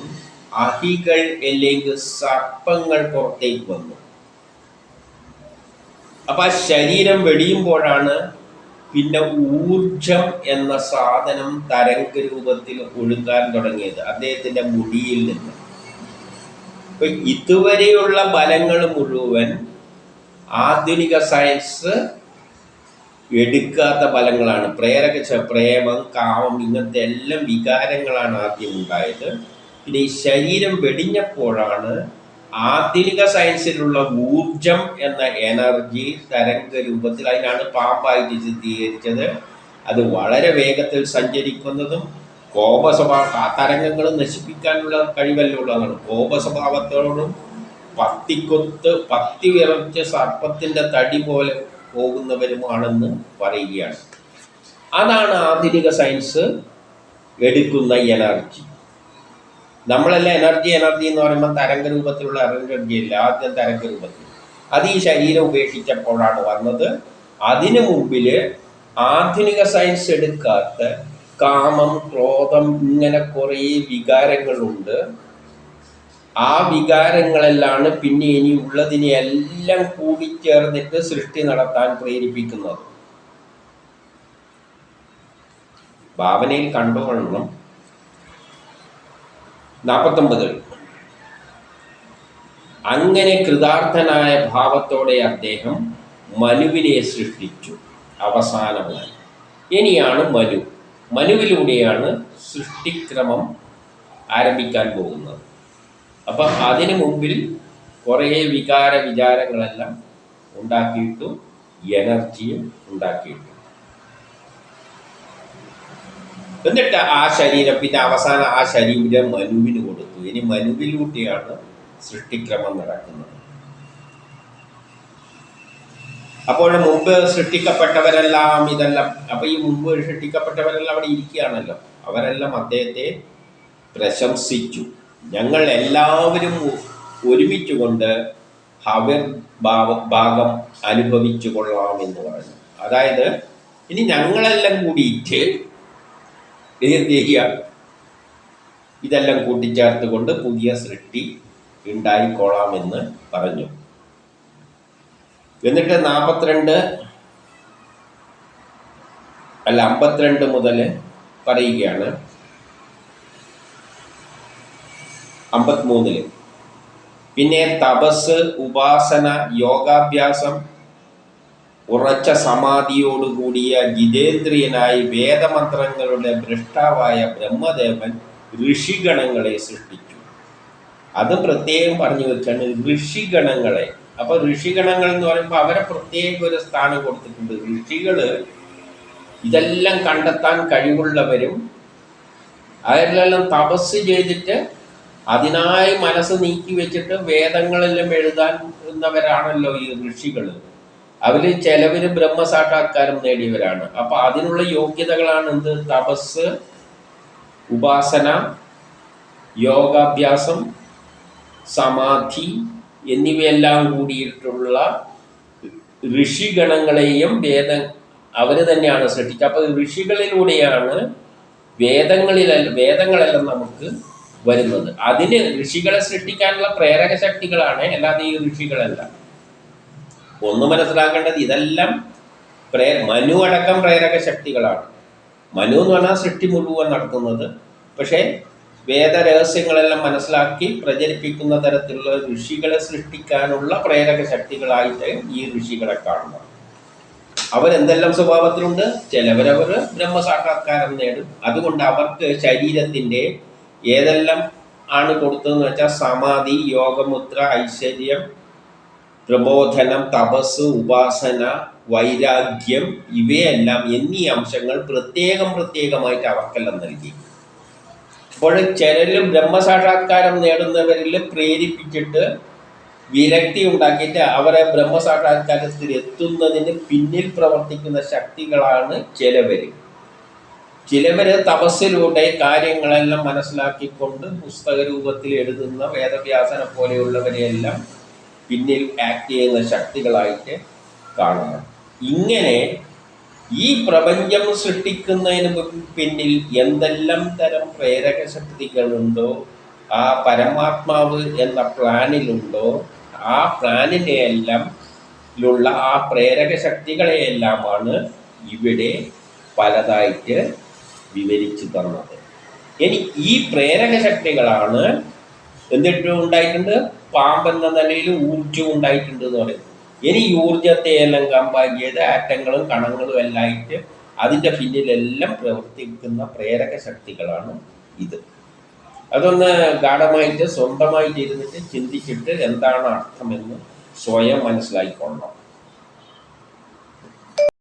Speaker 1: അഹികൾ അല്ലെങ്കിൽ സർപ്പങ്ങൾ പുറത്തേക്ക് വന്നു. അപ്പൊ ആ ശരീരം വെടിയുമ്പോഴാണ് പിന്നെ ഊർജം എന്ന സാധനം തരംഗ രൂപത്തിൽ ഒഴുകാൻ തുടങ്ങിയത് അദ്ദേഹത്തിന്റെ മുടിയിൽ നിന്ന്. അപ്പൊ ഇതുവരെയുള്ള ബലങ്ങൾ മുഴുവൻ ആധുനിക സയൻസ് എടുക്കാത്ത ബലങ്ങളാണ്. പ്രേമം, കാമം, ഇങ്ങനത്തെ എല്ലാം വികാരങ്ങളാണ് ആദ്യം ഉണ്ടായത്. പിന്നെ ഈ ശരീരം വെടിഞ്ഞപ്പോഴാണ് ആധുനിക സയൻസിലുള്ള ഊർജം എന്ന എനർജി തരംഗ രൂപത്തിൽ, അതിനാണ് പാമ്പായിട്ട് ചിത്രീകരിച്ചത്. അത് വളരെ വേഗത്തിൽ സഞ്ചരിക്കുന്നതും തരംഗങ്ങൾ നശിപ്പിക്കാനുള്ള കഴിവല്ലുള്ളതാണ്. കോപസ്വഭാവത്തോടും പത്തി വിറച്ച് സർപ്പത്തിൻ്റെ തടി പോലെ പോകുന്നവരുമാണെന്ന് പറയുകയാണ്. അതാണ് ആധുനിക സയൻസ് എടുക്കുന്ന എനർജി. നമ്മളെല്ലാം എനർജി എന്ന് പറയുമ്പോൾ തരംഗ രൂപത്തിലുള്ള എനർജി ഇല്ല. ആദ്യം തരംഗ രൂപത്തിൽ അത് ഈ ശരീരം ഉപേക്ഷിച്ചപ്പോഴാണ് വന്നത്. അതിനു മുമ്പിൽ ആധുനിക സയൻസ് എടുക്കാത്ത കാമം, ക്രോധം, ഇങ്ങനെ കുറേ വികാരങ്ങളുണ്ട്. ആ വികാരങ്ങളെല്ലാം പിന്നെ ഇനി ഉള്ളതിനെ എല്ലാം കൂടിച്ചേർന്നിട്ട് സൃഷ്ടി നടത്താൻ പ്രേരിപ്പിക്കുന്നത്. ഭാവനയിൽ കണ്ടുകൊള്ളണം. 49 അങ്ങനെ കൃതാർത്ഥനായ ഭാവത്തോടെ അദ്ദേഹം മനുവിനെ സൃഷ്ടിച്ചു. അവസാനമായി ഇനിയാണ് മനുവിലൂടെയാണ് സൃഷ്ടിക്രമം ആരംഭിക്കാൻ പോകുന്നത്. അപ്പം അതിനു മുമ്പിൽ കുറേ വിചാരങ്ങളെല്ലാം ഉണ്ടാക്കിയിട്ടും എനർജിയും ഉണ്ടാക്കിയിട്ടും, എന്നിട്ട് ആ ശരീരം പിന്നെ അവസാനം ആ ശരീരം മനുവിന് കൊടുത്തു. ഇനി മനുവിലൂടെയാണ് സൃഷ്ടിക്രമം നടക്കുന്നത്. അപ്പോൾ മുമ്പ് സൃഷ്ടിക്കപ്പെട്ടവരെല്ലാം ഇതെല്ലാം, അപ്പൊ ഈ മുമ്പ് സൃഷ്ടിക്കപ്പെട്ടവരെല്ലാം അവിടെ ഇരിക്കുകയാണല്ലോ, അവരെല്ലാം അദ്ദേഹത്തെ പ്രശംസിച്ചു. ഞങ്ങൾ എല്ലാവരും ഒരുമിച്ചുകൊണ്ട് ഭാഗം അനുഭവിച്ചു കൊള്ളാമെന്ന് പറഞ്ഞു. അതായത് ഇനി ഞങ്ങളെല്ലാം കൂടിയിട്ട് ഇതെല്ലാം കൂട്ടിച്ചേർത്തുകൊണ്ട് പുതിയ സൃഷ്ടി ഉണ്ടായിക്കോളാമെന്ന് പറഞ്ഞു. എന്നിട്ട് 52 മുതൽ പറയുകയാണ്. 53 പിന്നെ തപസ്, ഉപാസന, യോഗാഭ്യാസം, ഉറച്ച സമാധിയോടുകൂടിയ ജിതേന്ദ്രിയനായി വേദമന്ത്രങ്ങളുടെ ഭ്രഷ്ടാവായ ബ്രഹ്മദേവൻ ഋഷിഗണങ്ങളെ സൃഷ്ടിച്ചു. അത് പ്രത്യേകം പറഞ്ഞു വെച്ചാണ് ഋഷിഗണങ്ങളെ. അപ്പൊ ഋഷിഗണങ്ങൾ എന്ന് പറയുമ്പോൾ അവരെ പ്രത്യേക ഒരു സ്ഥാനം കൊടുത്തിട്ടുണ്ട്. ഋഷികള് ഇതെല്ലാം കണ്ടെത്താൻ കഴിവുള്ളവരും അവരിലെല്ലാം തപസ് ചെയ്തിട്ട് അതിനായി മനസ്സ് നീക്കി വെച്ചിട്ട് വേദങ്ങളെല്ലാം എഴുതാവുന്നവരാണല്ലോ ഈ ഋഷികൾ. അവര് ചിലവര് ബ്രഹ്മസാക്ഷാത്കാരം നേടിയവരാണ്. അപ്പൊ അതിനുള്ള യോഗ്യതകളാണ് എന്ത്? തപസ്, ഉപാസന, യോഗാഭ്യാസം, സമാധി എന്നിവയെല്ലാം കൂടിയിട്ടുള്ള ഋഷിഗണങ്ങളെയും അവര് തന്നെയാണ് സൃഷ്ടിച്ചത്. അപ്പൊ ഋഷികളിലൂടെയാണ് വേദങ്ങളെല്ലാം നമുക്ക് വരുന്നത്. അതിന് ഋഷികളെ സൃഷ്ടിക്കാനുള്ള പ്രേരക ശക്തികളാണ്, അല്ലാതെ ഈ ഋഷികളല്ല. ഒന്ന് മനസ്സിലാക്കേണ്ടത്, ഇതെല്ലാം മനു അടക്കം പ്രേരക ശക്തികളാണ്. മനു എന്ന് പറഞ്ഞാൽ സൃഷ്ടി മുഴുവൻ നടത്തുന്നത്. പക്ഷേ വേദരഹസ്യങ്ങളെല്ലാം മനസ്സിലാക്കി പ്രചരിപ്പിക്കുന്ന തരത്തിലുള്ള ഋഷികളെ സൃഷ്ടിക്കാനുള്ള പ്രേരക ശക്തികളായിട്ട് ഈ ഋഷികളെ കാണുന്നു. അവരെന്തെല്ലാം സ്വഭാവത്തിലുണ്ട്? ചിലവരവർ ബ്രഹ്മസാക്ഷാത്കാരം നേടും. അതുകൊണ്ട് അവർക്ക് ശരീരത്തിൻ്റെ ഏതെല്ലാം ആണ് കൊടുത്തതെന്ന് വെച്ചാൽ സമാധി, യോഗമുദ്ര, ഐശ്വര്യം, പ്രബോധനം, തപസ്, ഉപാസന, വൈരാഗ്യം ഇവയെല്ലാം എന്നീ അംശങ്ങൾ പ്രത്യേകമായിട്ട് അവർക്കെല്ലാം നൽകി. അപ്പോൾ ചിലരിൽ ബ്രഹ്മസാക്ഷാത്കാരം നേടുന്നവരിൽ പ്രേരിപ്പിച്ചിട്ട് വിരക്തി ഉണ്ടാക്കിയിട്ട് അവരെ ബ്രഹ്മസാക്ഷാത്കാരത്തിൽ എത്തുന്നതിന് പിന്നിൽ പ്രവർത്തിക്കുന്ന ശക്തികളാണ് ചിലവർ തപസ്സിലൂടെ കാര്യങ്ങളെല്ലാം മനസ്സിലാക്കിക്കൊണ്ട് പുസ്തക രൂപത്തിൽ എഴുതുന്ന വേദവ്യാസനെ പോലെയുള്ളവരെയെല്ലാം പിന്നിൽ ആക്ട് ചെയ്യുന്ന ശക്തികളായിട്ട് കാണണം. ഇങ്ങനെ ഈ പ്രപഞ്ചം സൃഷ്ടിക്കുന്നതിന് പിന്നിൽ എന്തെല്ലാം തരം പ്രേരക ശക്തികളുണ്ടോ, ആ പരമാത്മാവ് എന്ന പ്ലാനിലുണ്ടോ, ആ പ്ലാനിനെയെല്ലാം ആ പ്രേരക ശക്തികളെയെല്ലാമാണ് ഇവിടെ പലതായിട്ട് വിവരിച്ചു തന്നത്. ഇനി ഈ പ്രേരക ശക്തികളാണ് എന്നിട്ടും ഉണ്ടായിട്ടുണ്ട്, പാമ്പെന്ന നിലയിൽ ഊർജം ഉണ്ടായിട്ടുണ്ട് എന്ന് പറയുന്നത്. ഇനി ഈ ഊർജത്തെ എല്ലാം കമ്പൈൻ ചെയ്ത് ആറ്റങ്ങളും കണങ്ങളും എല്ലാം ആയിട്ട് അതിൻ്റെ പിന്നിലെല്ലാം പ്രവർത്തിക്കുന്ന പ്രേരക ശക്തികളാണ് ഇത്. അതൊന്ന് ഗാഢമായിട്ട് സ്വന്തമായിട്ട് ഇരുന്നിട്ട് ചിന്തിച്ചിട്ട് എന്താണ് അർത്ഥമെന്ന് സ്വയം മനസ്സിലായിക്കൊള്ളണം.